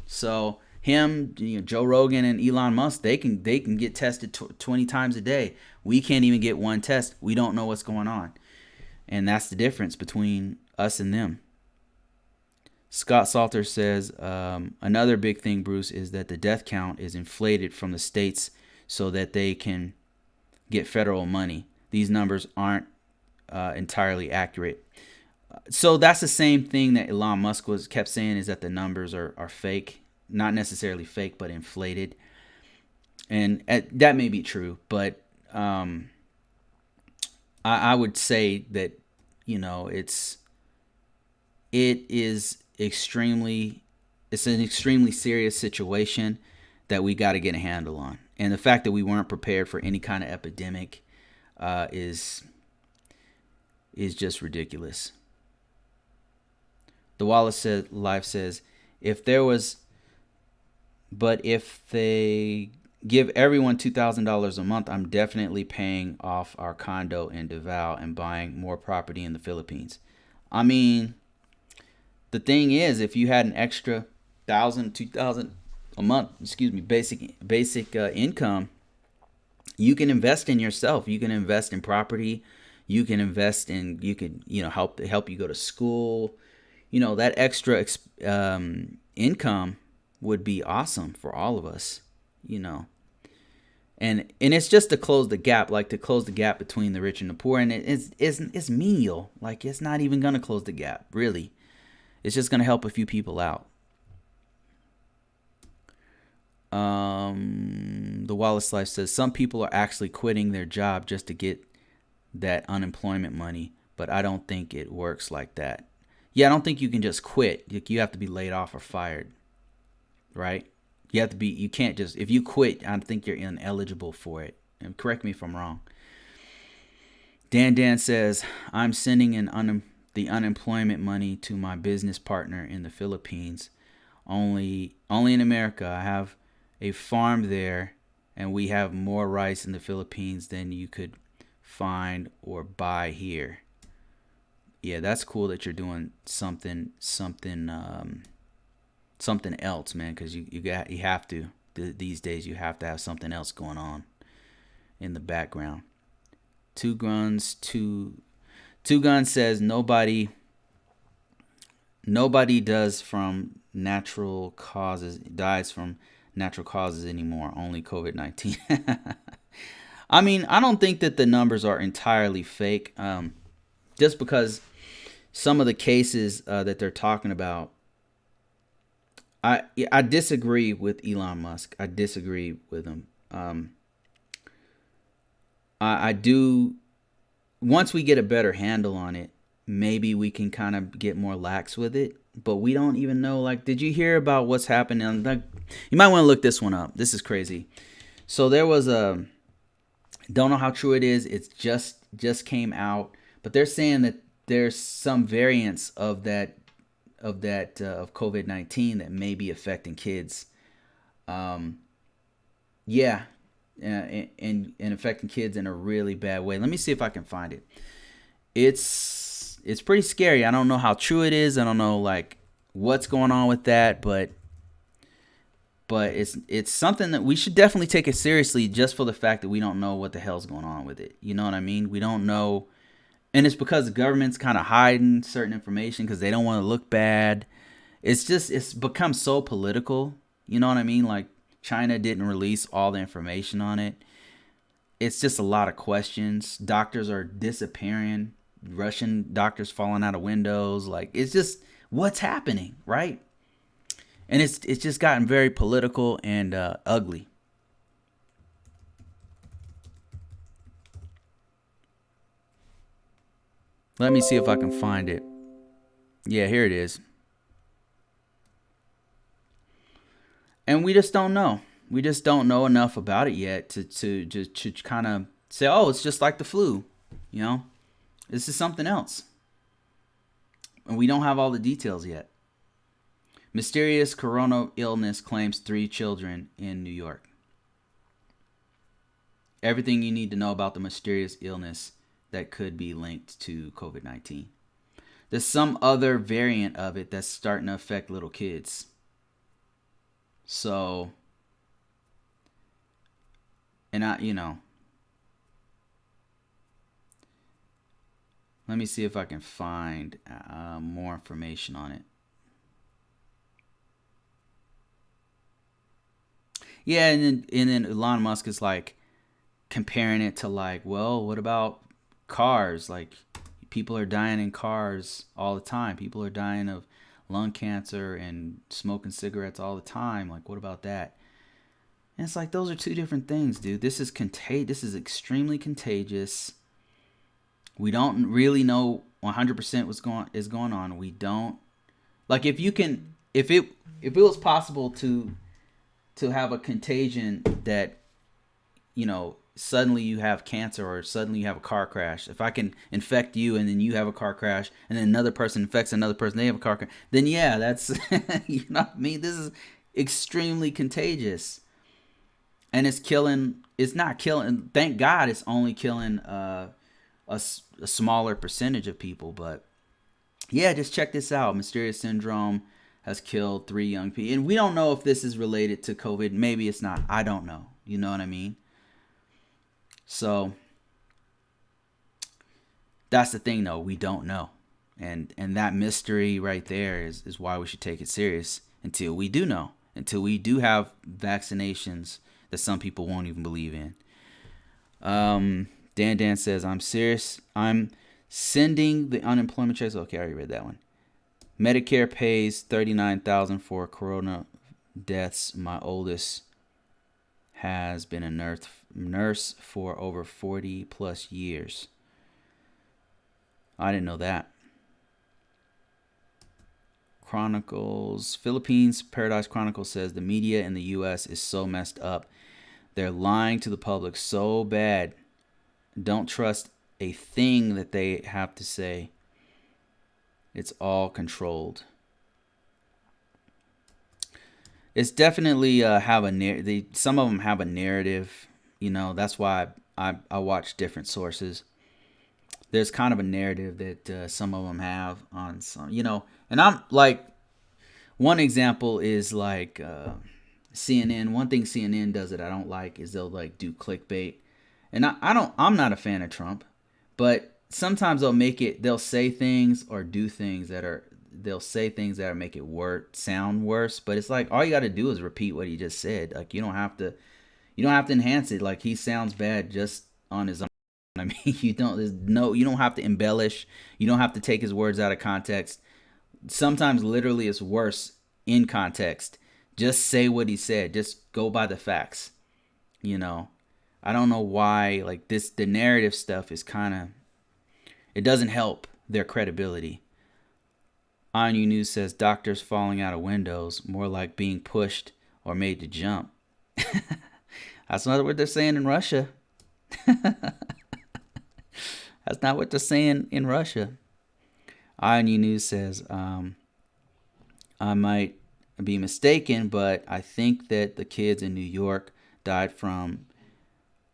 So him, Joe Rogan and Elon Musk, they can get tested 20 times a day. We can't even get one test. We don't know what's going on. And that's the difference between us and them. Scott Salter says, another big thing, Bruce, is that the death count is inflated from the states so that they can get federal money. These numbers aren't entirely accurate. So that's the same thing that Elon Musk kept saying, is that the numbers are fake. Not necessarily fake, but inflated. And that may be true, but I would say that, it's an extremely serious situation that we got to get a handle on. And the fact that we weren't prepared for any kind of epidemic is just ridiculous. The Wallace Life says, if they give everyone $2,000 a month, I'm definitely paying off our condo in Davao and buying more property in the Philippines. I mean, the thing is, if you had an extra $1,000, $2,000 a month, basic income, you can invest in yourself. You can invest in property. You can invest in, help you go to school. That extra income would be awesome for all of us, And it's just to close the gap, between the rich and the poor. And it's menial. Like, it's not even going to close the gap, really. It's just going to help a few people out. The Wallace Life says, some people are actually quitting their job just to get that unemployment money, but I don't think it works like that. Yeah, I don't think you can just quit. You have to be laid off or fired, right? You can't just, if you quit, I think you're ineligible for it. And correct me if I'm wrong. Dan says, I'm sending the unemployment money to my business partner in the Philippines. Only in America. I have a farm there, and we have more rice in the Philippines than you could find or buy here. Yeah, that's cool that you're doing something else, man, because you have to. These days you have to have something else going on in the background. Two Guns says nobody dies from natural causes anymore, only COVID-19. I mean, I don't think that the numbers are entirely fake, just because some of the cases that they're talking about, I disagree with Elon Musk. I disagree with him. I do. Once we get a better handle on it, maybe we can kind of get more lax with it. But we don't even know. Like, did you hear about what's happening? You might want to look this one up. This is crazy. So there was don't know how true it is. It's just came out, but they're saying that there's some variants of COVID-19 that may be affecting kids. Yeah. And affecting kids in a really bad way. Let me see if I can find it. It's pretty scary. I don't know how true it is. I don't know like what's going on with that, but it's something that we should definitely take it seriously, just for the fact that we don't know what the hell's going on with it. You know what I mean? We don't know, and it's because the government's kind of hiding certain information because they don't want to look bad. It's become so political. You know what I mean? Like, China didn't release all the information on it. It's just a lot of questions. Doctors are disappearing. Russian doctors falling out of windows. Like, it's just what's happening, right? And it's just gotten very political and ugly. Let me see if I can find it. Yeah, here it is. And we just don't know. We just don't know enough about it yet to kind of say, oh, it's just like the flu. You know, this is something else. And we don't have all the details yet. Mysterious corona illness claims 3 children in New York. Everything you need to know about the mysterious illness that could be linked to COVID-19. There's some other variant of it that's starting to affect little kids. So, and let me see if I can find more information on it. Yeah, and then Elon Musk is like comparing it to like, well, what about cars? Like, people are dying in cars all the time. People are dying of lung cancer and smoking cigarettes all the time. Like, what about that? And it's like, those are two different things, dude. This is This is extremely contagious. We don't really know 100% what's going on. We don't, like, if it was possible to have a contagion that, suddenly you have cancer or suddenly you have a car crash. If I can infect you and then you have a car crash and then another person infects another person, they have a car crash, then yeah, that's, you know what I mean? This is extremely contagious. And it's not killing, thank God it's only killing a smaller percentage of people. But yeah, just check this out. Mysterious syndrome has killed 3 young people. And we don't know if this is related to COVID. Maybe it's not. I don't know. You know what I mean? So that's the thing, though. We don't know. And that mystery right there is why we should take it serious until we do know. Until we do have vaccinations that some people won't even believe in. Dan says, I'm serious. I'm sending the unemployment checks. Okay, I already read that one. Medicare pays $39,000 for corona deaths. My oldest has been a nurse for over 40 plus years. I didn't know that. Philippines Paradise Chronicles says the media in the U.S. is so messed up. They're lying to the public so bad. Don't trust a thing that they have to say. It's all controlled. It's definitely some of them have a narrative. That's why I watch different sources. There's kind of a narrative that some of them have on some, and I'm like, one example is like CNN. One thing CNN does that I don't like is they'll like do clickbait. And I'm not a fan of Trump, but sometimes they'll say things or do things they'll say things that make it sound worse. But it's like, all you got to do is repeat what he just said. Like, you don't have to enhance it. Like, he sounds bad just on his own. I mean, you don't have to embellish. You don't have to take his words out of context. Sometimes literally it's worse in context. Just say what he said. Just go by the facts. I don't know why, like, the narrative stuff is it doesn't help their credibility. On You News says doctors falling out of windows, more like being pushed or made to jump. That's not what they're saying in Russia. That's not what they're saying in Russia. On You News says, I might be mistaken, but I think that the kids in New York died from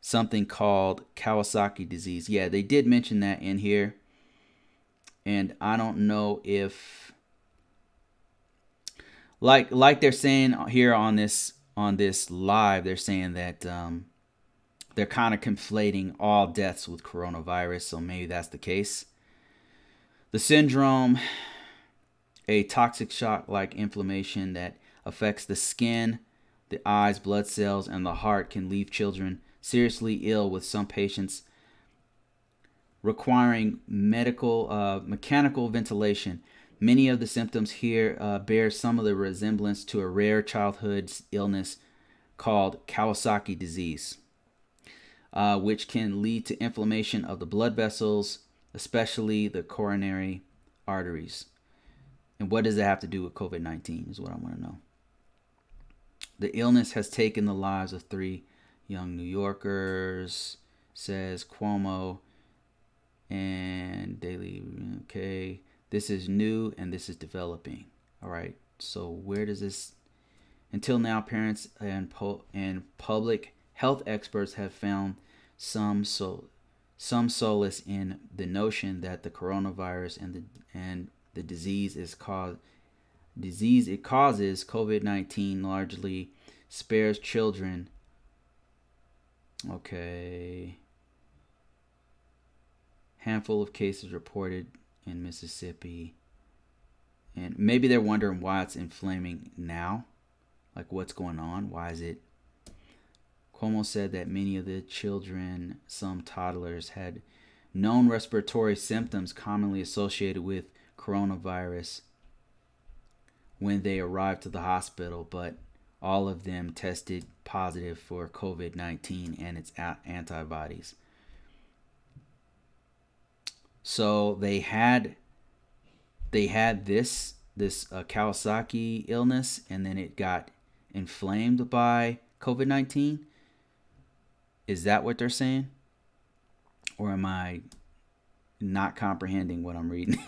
something called Kawasaki disease. Yeah, they did mention that in here. And I don't know if, like they're saying here on this live, they're saying that they're kind of conflating all deaths with coronavirus. So maybe that's the case. The syndrome, a toxic shock-like inflammation that affects the skin, the eyes, blood cells, and the heart, can leave children seriously ill, with some patients requiring mechanical ventilation. Many of the symptoms here bear some of the resemblance to a rare childhood illness called Kawasaki disease, which can lead to inflammation of the blood vessels, especially the coronary arteries. And what does that have to do with COVID-19 is what I want to know. The illness has taken the lives of 3 young New Yorkers, says Cuomo, and Daily. Okay, this is new and this is developing. All right, so where does this? Until now, parents and public health experts have found some solace in the notion that the coronavirus and the disease it causes, COVID-19, largely spares children. Okay. Handful of cases reported in Mississippi. And maybe they're wondering why it's inflaming now. Like, what's going on? Why is it? Cuomo said that many of the children, some toddlers, had known respiratory symptoms commonly associated with coronavirus when they arrived to the hospital, but all of them tested positive for COVID-19 and its antibodies. So they had this Kawasaki illness, and then it got inflamed by COVID-19. Is that what they're saying? Or am I not comprehending what I'm reading?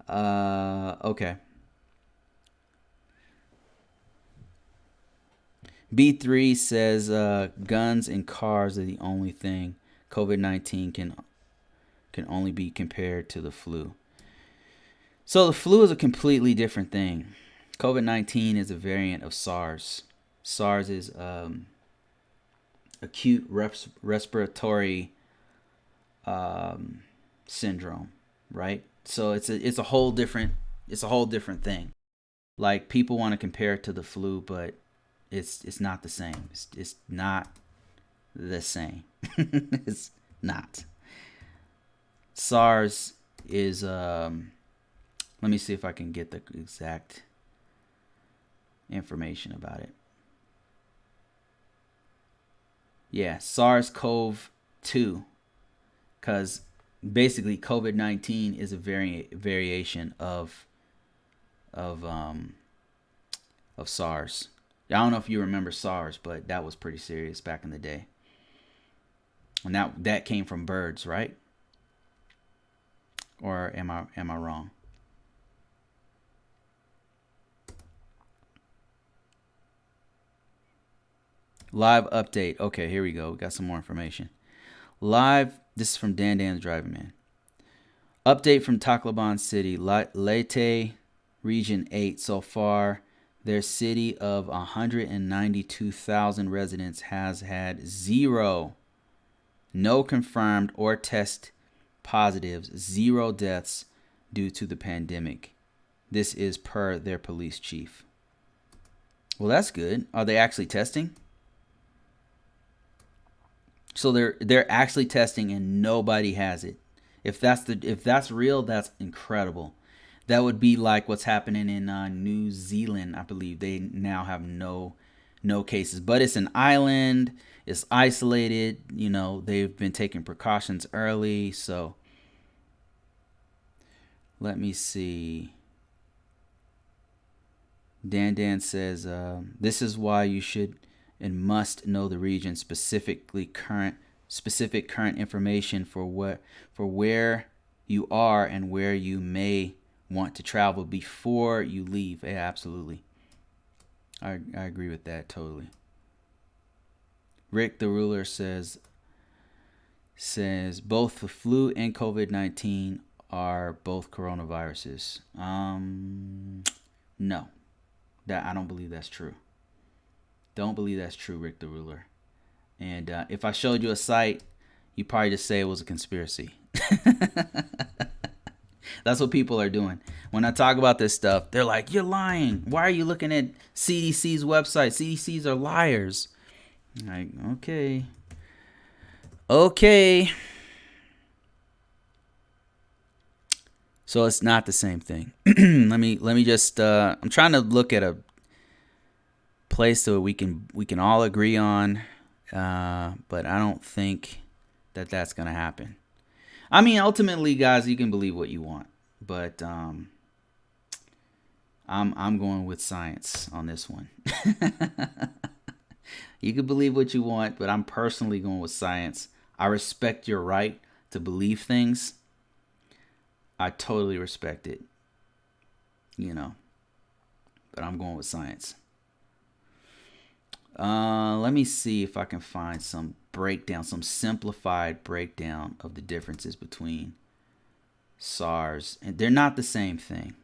Okay. B3 says guns and cars are the only thing. COVID-19 can only be compared to the flu. So the flu is a completely different thing. COVID-19 is a variant of SARS. SARS is acute respiratory syndrome, right? So it's a whole different thing. Like, people want to compare it to the flu, but it's not the same. It's not the same. It's not. SARS is let me see if I can get the exact information about it. Yeah, SARS-CoV-2, because basically COVID-19 is a variation of SARS. I don't know if you remember SARS, but that was pretty serious back in the day. And that came from birds, right? Or am I wrong? Live update. Okay, here we go. We got some more information. Live. This is from Dan's Driving Man. Update from Tacloban City. Leyte Region 8 so far. Their city of 192,000 residents has had 0, no confirmed or test positives, 0 deaths due to the pandemic. This is per their police chief. Well, that's good. Are they actually testing? So they're actually testing and nobody has it. If that's real, that's incredible. That would be like what's happening in New Zealand. I believe they now have no cases, but it's an island. It's isolated. You know, they've been taking precautions early. So let me see. Dan says this is why you should and must know the region specific current information for where you are and where you may want to travel before you leave. Yeah, absolutely. I agree with that totally. Rick the Ruler says both the flu and COVID-19 are both coronaviruses. No. That I don't believe that's true. Don't believe that's true, Rick the Ruler. And if I showed you a site, you'd probably just say it was a conspiracy. That's what people are doing. When I talk about this stuff, they're like, you're lying. Why are you looking at CDC's website? CDCs are liars. I'm like, okay. So it's not the same thing. let me just I'm trying to look at a place that we can all agree on, but I don't think that that's gonna happen. I mean, ultimately, guys, you can believe what you want, but I'm going with science on this one. You can believe what you want, but I'm personally going with science. I respect your right to believe things. I totally respect it, you know, but I'm going with science. Let me see if I can find some breakdown, some simplified breakdown of the differences between SARS, and they're not the same thing.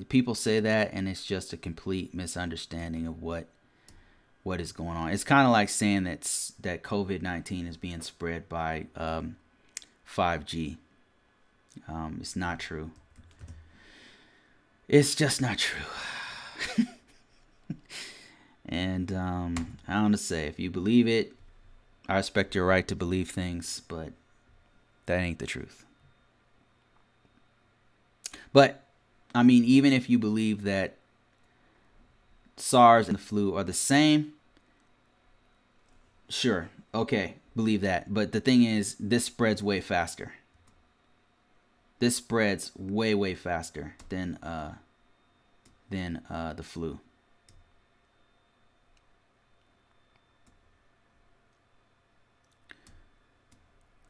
People say that, and it's just a complete misunderstanding of what is going on. It's kind of like saying that COVID-19 is being spread by 5G. It's not true. It's just not true. And I don't know to say. If you believe it, I respect your right to believe things, but that ain't the truth. But I mean, even if you believe that SARS and the flu are the same, sure, okay, believe that. But the thing is, this spreads way faster. This spreads way faster than the flu.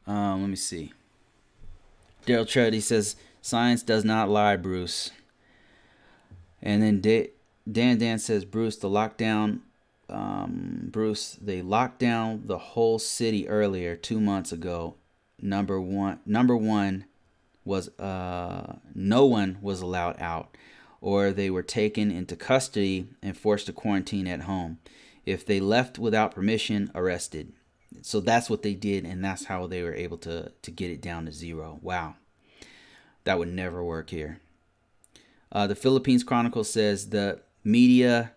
Let me see. Daryl Charity says science does not lie, Bruce. And then Dan says, Bruce, Bruce, they locked down the whole city earlier 2 months ago. Number one was no one was allowed out, or they were taken into custody and forced to quarantine at home. If they left without permission, arrested. So that's what they did, and that's how they were able to get it down to zero. Wow. That would never work here. The Philippines Chronicle says the media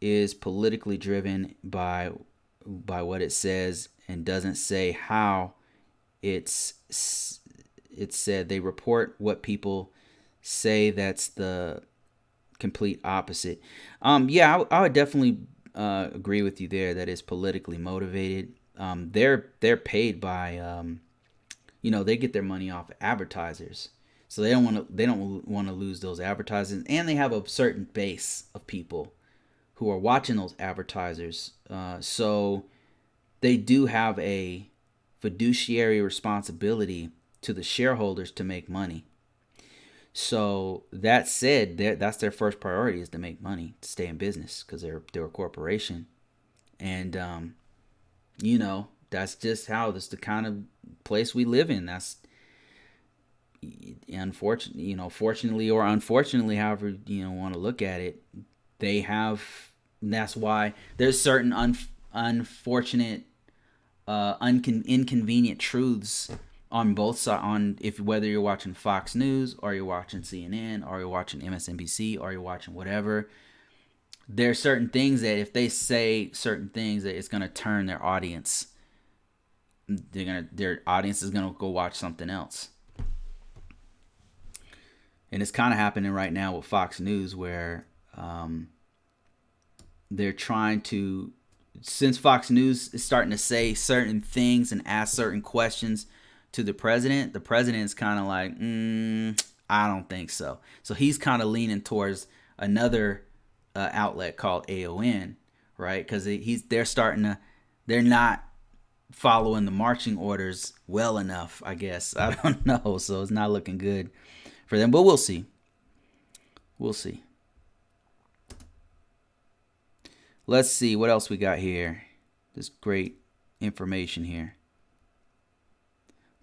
is politically driven by what it says and doesn't say how it's said. They report what people say. That's the complete opposite. I would definitely agree with you there. That is politically motivated. They're paid by they get their money off advertisers. So they don't want to lose those advertisers, and they have a certain base of people who are watching those advertisers. So they do have a fiduciary responsibility to the shareholders to make money. So that said, that's their first priority, is to make money, to stay in business, because they're a corporation, and that's just how that's the kind of place we live in. That's fortunately or unfortunately, however want to look at it, they have. That's why there's certain unfortunate, inconvenient truths on both sides. Whether you're watching Fox News or you're watching CNN or you're watching MSNBC or you're watching whatever, there's certain things that if they say certain things, that it's gonna turn their audience. Their audience is gonna go watch something else. And it's kind of happening right now with Fox News, where they're trying to, since Fox News is starting to say certain things and ask certain questions to the president is kind of like, I don't think so. So he's kind of leaning towards another outlet called AON, right? Because they're not following the marching orders well enough, I guess. I don't know. So it's not looking good for them, but we'll see. Let's see what else we got here. This great information here.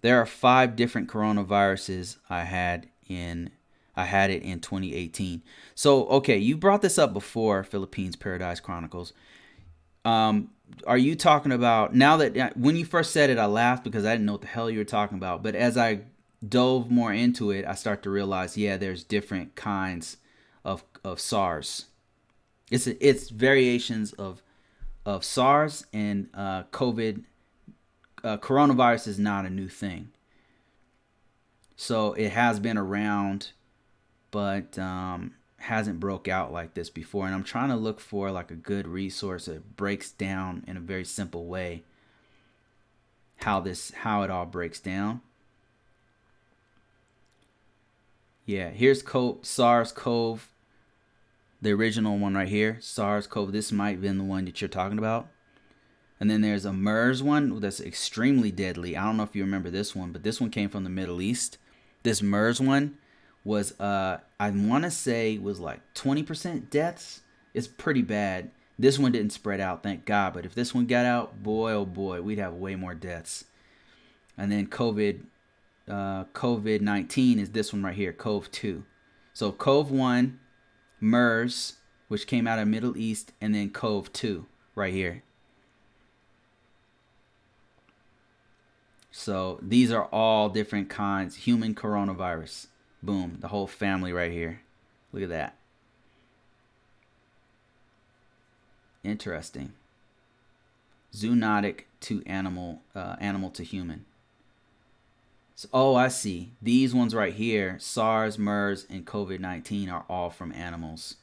There are 5 different coronaviruses I had it in 2018. So, okay, you brought this up before, Philippines Paradise Chronicles. Are you talking about, now that, when you first said it, I laughed because I didn't know what the hell you were talking about. But as I dove more into it, I start to realize, there's different kinds of SARS. It's variations of SARS, and COVID. Coronavirus is not a new thing. So it has been around, but hasn't broke out like this before. And I'm trying to look for like a good resource that breaks down in a very simple way how it all breaks down. Yeah, here's SARS-CoV, the original one right here. SARS-CoV. This might have been the one that you're talking about. And then there's a MERS one that's extremely deadly. I don't know if you remember this one, but this one came from the Middle East. This MERS one was, I want to say, was like 20% deaths. It's pretty bad. This one didn't spread out, thank God. But if this one got out, boy, oh boy, we'd have way more deaths. And then COVID-19 is this one right here, CoV-2. So CoV-1, MERS, which came out of Middle East, and then CoV-2 right here. So these are all different kinds. Human coronavirus. Boom. The whole family right here. Look at that. Interesting. Zoonotic to animal to human. So, oh, I see. These ones right here, SARS, MERS, and COVID-19 are all from animals.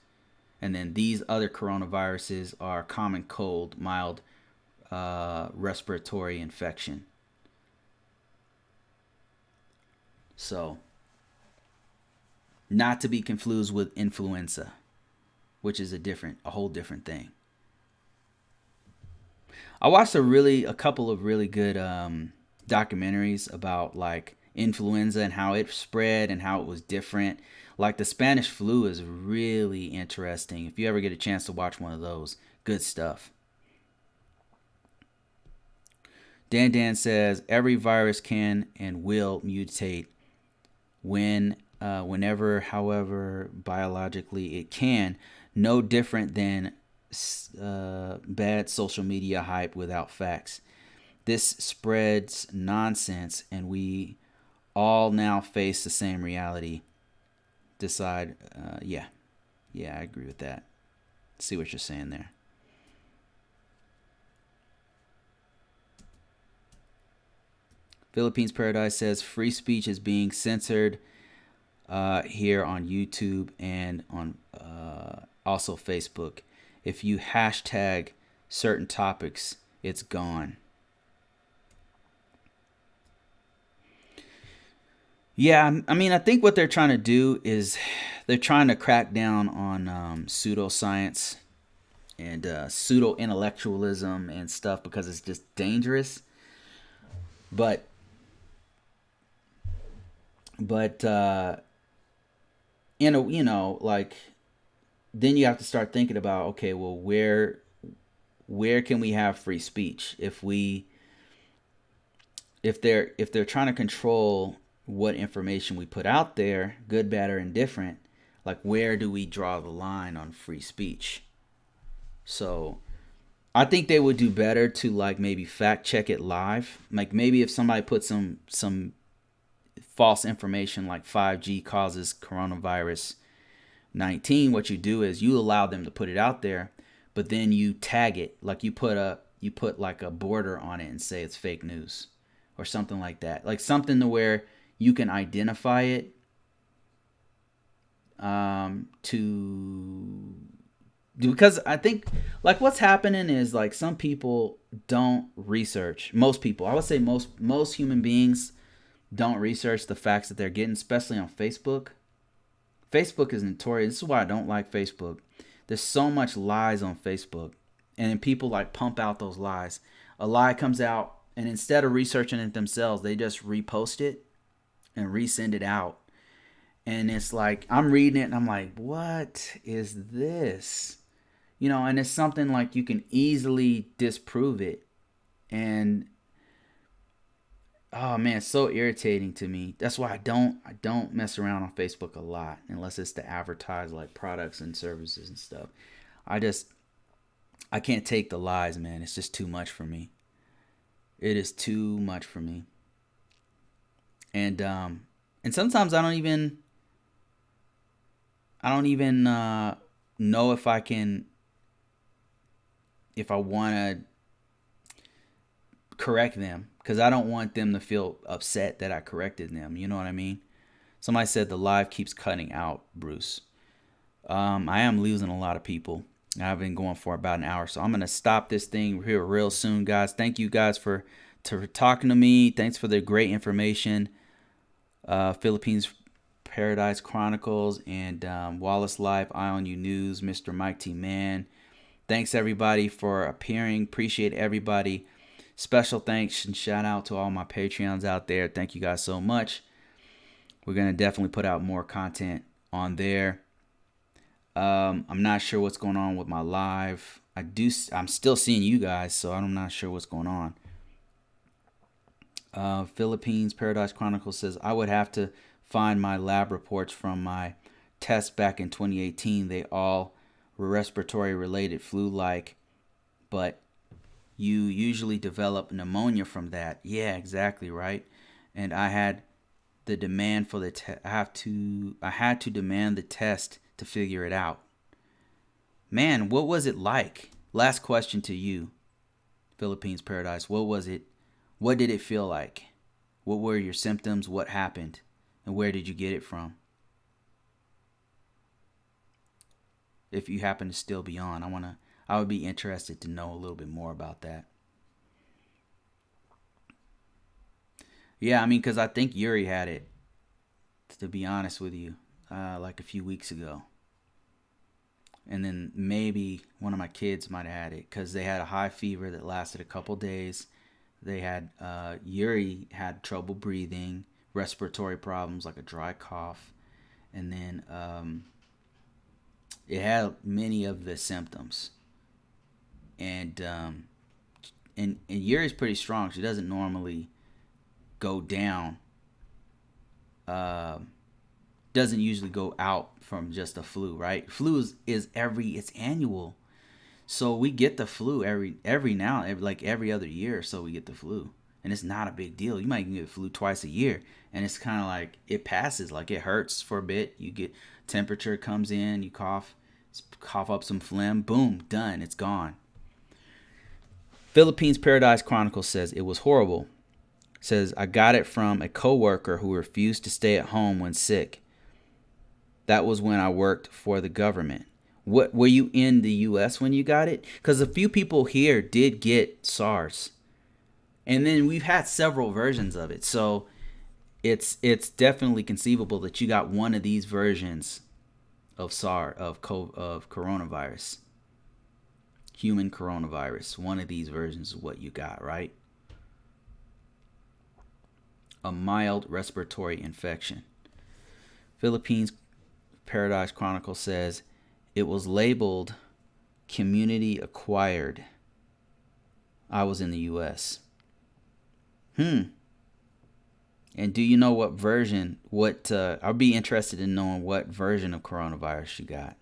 And then these other coronaviruses are common cold, mild respiratory infection. So, not to be confused with influenza, which is a whole different thing. I watched a couple of really good documentaries about like influenza and how it spread and how it was different. Like the Spanish flu is really interesting. If you ever get a chance to watch one of those, good stuff. Dan says every virus can and will mutate whenever, however, biologically it can. No different than bad social media hype without facts. This spreads nonsense, and we all now face the same reality. Decide, yeah, I agree with that. See what you're saying there. Philippines Paradise says free speech is being censored here on YouTube and on also Facebook. If you hashtag certain topics, it's gone. Yeah, I mean, I think what they're trying to do is they're trying to crack down on pseudoscience and pseudo intellectualism and stuff because it's just dangerous. But like then you have to start thinking about, okay, well, where can we have free speech if they're trying to control what information we put out there, good, bad, or indifferent, like where do we draw the line on free speech? So I think they would do better to like maybe fact check it live. Like maybe if somebody put some false information like 5G causes coronavirus 19, what you do is you allow them to put it out there, but then you tag it, like you put like a border on it and say it's fake news or something like that, like something to where you can identify it because I think like what's happening is like some people don't research. Most people, I would say most human beings don't research the facts that they're getting, especially on Facebook. Facebook is notorious. This is why I don't like Facebook. There's so much lies on Facebook, and then people like pump out those lies. A lie comes out, and instead of researching it themselves, they just repost it and resend it out. And it's like I'm reading it, and I'm like, what is this? And it's something like you can easily disprove it, and oh man, it's so irritating to me. That's why I don't mess around on Facebook a lot unless it's to advertise like products and services and stuff. I can't take the lies, man. It's just too much for me. It is too much for me. And sometimes I don't even know if I want to correct them, because I don't want them to feel upset that I corrected them. You know what I mean? Somebody said the live keeps cutting out, Bruce. I am losing a lot of people. I've been going for about an hour, so I'm gonna stop this thing here real soon, guys. Thank you guys for talking to me. Thanks for the great information. Philippines Paradise Chronicles and Wallace Life, Eye on You News, Mr. Mike T. Mann. Thanks everybody for appearing. Appreciate everybody. Special thanks and shout out to all my Patreons out there. Thank you guys so much. We're gonna definitely put out more content on there. I'm not sure what's going on with my live. I'm still seeing you guys, so I'm not sure what's going on. Philippines Paradise Chronicles says, I would have to find my lab reports from my test back in 2018. They all were respiratory related, flu-like, but you usually develop pneumonia from that. Yeah, exactly, right. And I had the demand for the I had to demand the test to figure it out. Man, what was it like? Last question to you, Philippines Paradise. What was it? What did it feel like? What were your symptoms? What happened? And where did you get it from? If you happen to still be on, I would be interested to know a little bit more about that. Yeah, I mean, because I think Yuri had it, to be honest with you, like a few weeks ago. And then maybe one of my kids might have had it because they had a high fever that lasted a couple days. They had, Yuri had trouble breathing, respiratory problems like a dry cough. And then it had many of the symptoms. And Yuri's pretty strong. She doesn't normally go down. Doesn't usually go out from just a flu, right? Flu is it's annual. So we get the flu every other year or so we get the flu. And it's not a big deal. You might get the flu twice a year. And it's kind of like it passes. Like it hurts for a bit. You get temperature comes in, you cough up some phlegm, boom, done. It's gone. Philippines Paradise Chronicles says it was horrible. Says I got it from a coworker who refused to stay at home when sick. That was when I worked for the government. What were you in the U.S. when you got it? Because a few people here did get SARS, and then we've had several versions of it. So it's definitely conceivable that you got one of these versions of SARS of coronavirus, human coronavirus. One of these versions is what you got, right? A mild respiratory infection. Philippines Paradise Chronicle says it was labeled community acquired. I was in the U.S. And do you know what version? I'd be interested in knowing what version of coronavirus you got.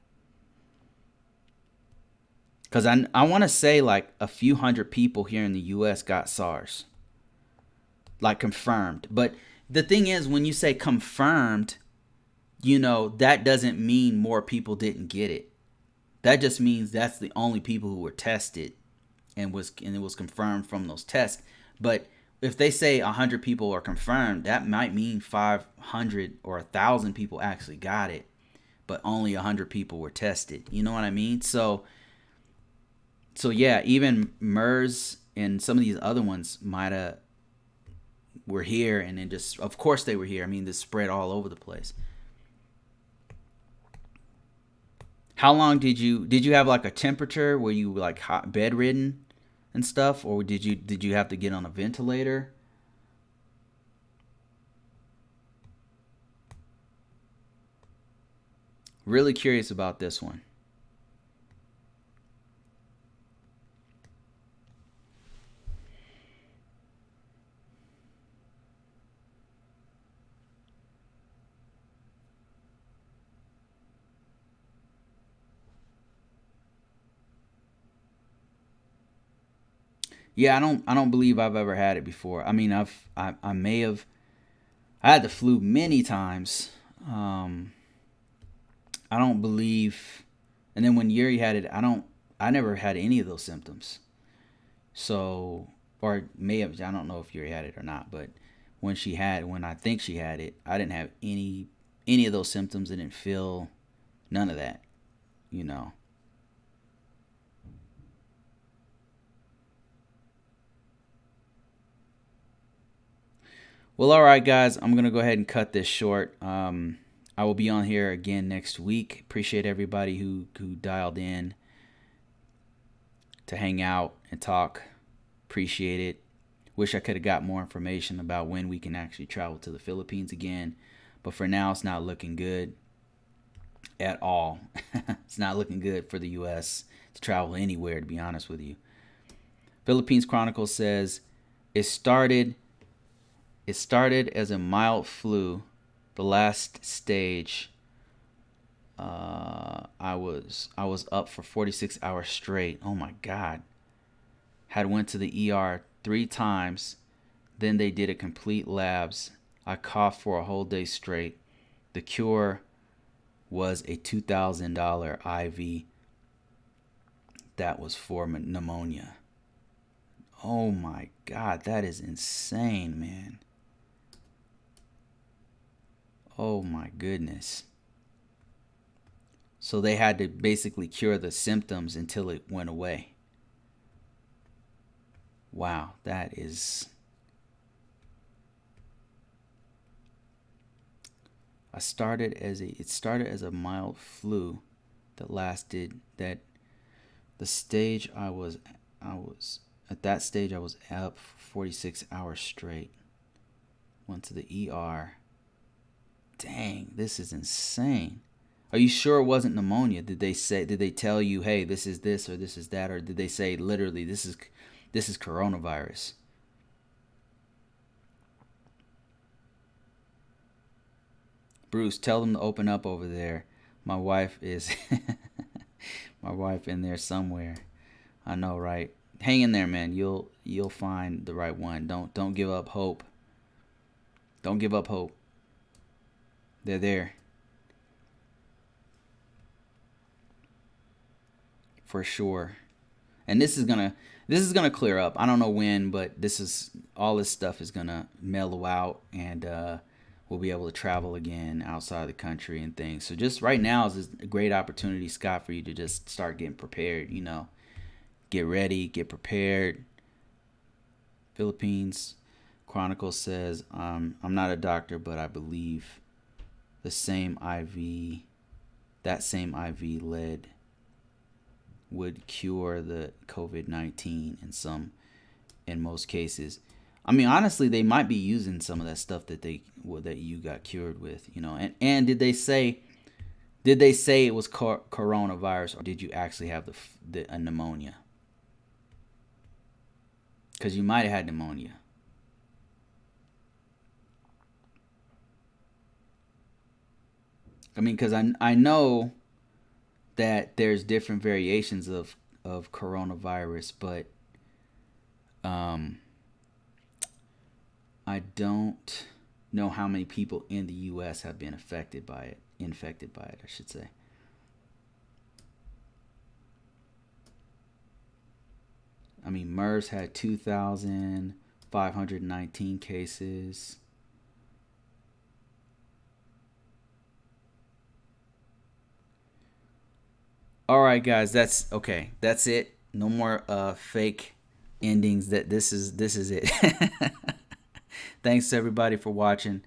Because I want to say like a few hundred people here in the U.S. got SARS. Like confirmed. But the thing is, when you say confirmed, that doesn't mean more people didn't get it. That just means that's the only people who were tested and it was confirmed from those tests. But if they say 100 people are confirmed, that might mean 500 or 1,000 people actually got it, but only 100 people were tested. You know what I mean? So yeah, even MERS and some of these other ones were here, and then just, of course they were here. I mean, this spread all over the place. How long did you have like a temperature? Were you like hot bedridden and stuff, or did you have to get on a ventilator? Really curious about this one. Yeah, I don't believe I've ever had it before. I mean, I may have. I had the flu many times. I don't believe. And then when Yuri had it, I never had any of those symptoms. So or may have, I don't know if Yuri had it or not, but when I think she had it, I didn't have any of those symptoms. I didn't feel none of that, you know. Well, all right, guys, I'm gonna go ahead and cut this short. I will be on here again next week. Appreciate everybody who dialed in to hang out and talk. Appreciate it. Wish I could have got more information about when we can actually travel to the Philippines again, but for now, it's not looking good at all. It's not looking good for the U.S. to travel anywhere, to be honest with you. Philippines Chronicle says it started it started as a mild flu. The last stage, I was up for 46 hours straight. Oh my God. Had went to the ER 3 times. Then they did a complete labs. I coughed for a whole day straight. The cure was a $2,000 IV that was for pneumonia. Oh my God, that is insane, man. Oh my goodness. So they had to basically cure the symptoms until it went away. Wow, that is. It started as a mild flu that lasted that the stage I was at that stage I was up for 46 hours straight. Went to the ER. Dang, this is insane. Are you sure it wasn't pneumonia? Did they tell you, hey, this is this or this is that, or did they say literally this is coronavirus? Bruce, tell them to open up over there. My wife is my wife in there somewhere. I know, right? Hang in there, man. You'll find the right one. Don't give up hope. Don't give up hope. They're there. For sure. And this is gonna clear up. I don't know when, but all this stuff is gonna mellow out, and we'll be able to travel again outside the country and things. So just right now is a great opportunity, Scott, for you to just start getting prepared. Get ready, get prepared. Philippines Chronicle says, I'm not a doctor, but I believe the same IV, that same IV lead would cure the COVID-19 in most cases. I mean, honestly, they might be using some of that stuff that you got cured with, And did they say it was coronavirus, or did you actually have a pneumonia? Because you might have had pneumonia. I mean, because I know that there's different variations of coronavirus, but I don't know how many people in the U.S. have been infected by it, I should say. I mean, MERS had 2,519 cases. All right, guys, that's okay. That's it. No more fake endings. This is it. Thanks everybody for watching.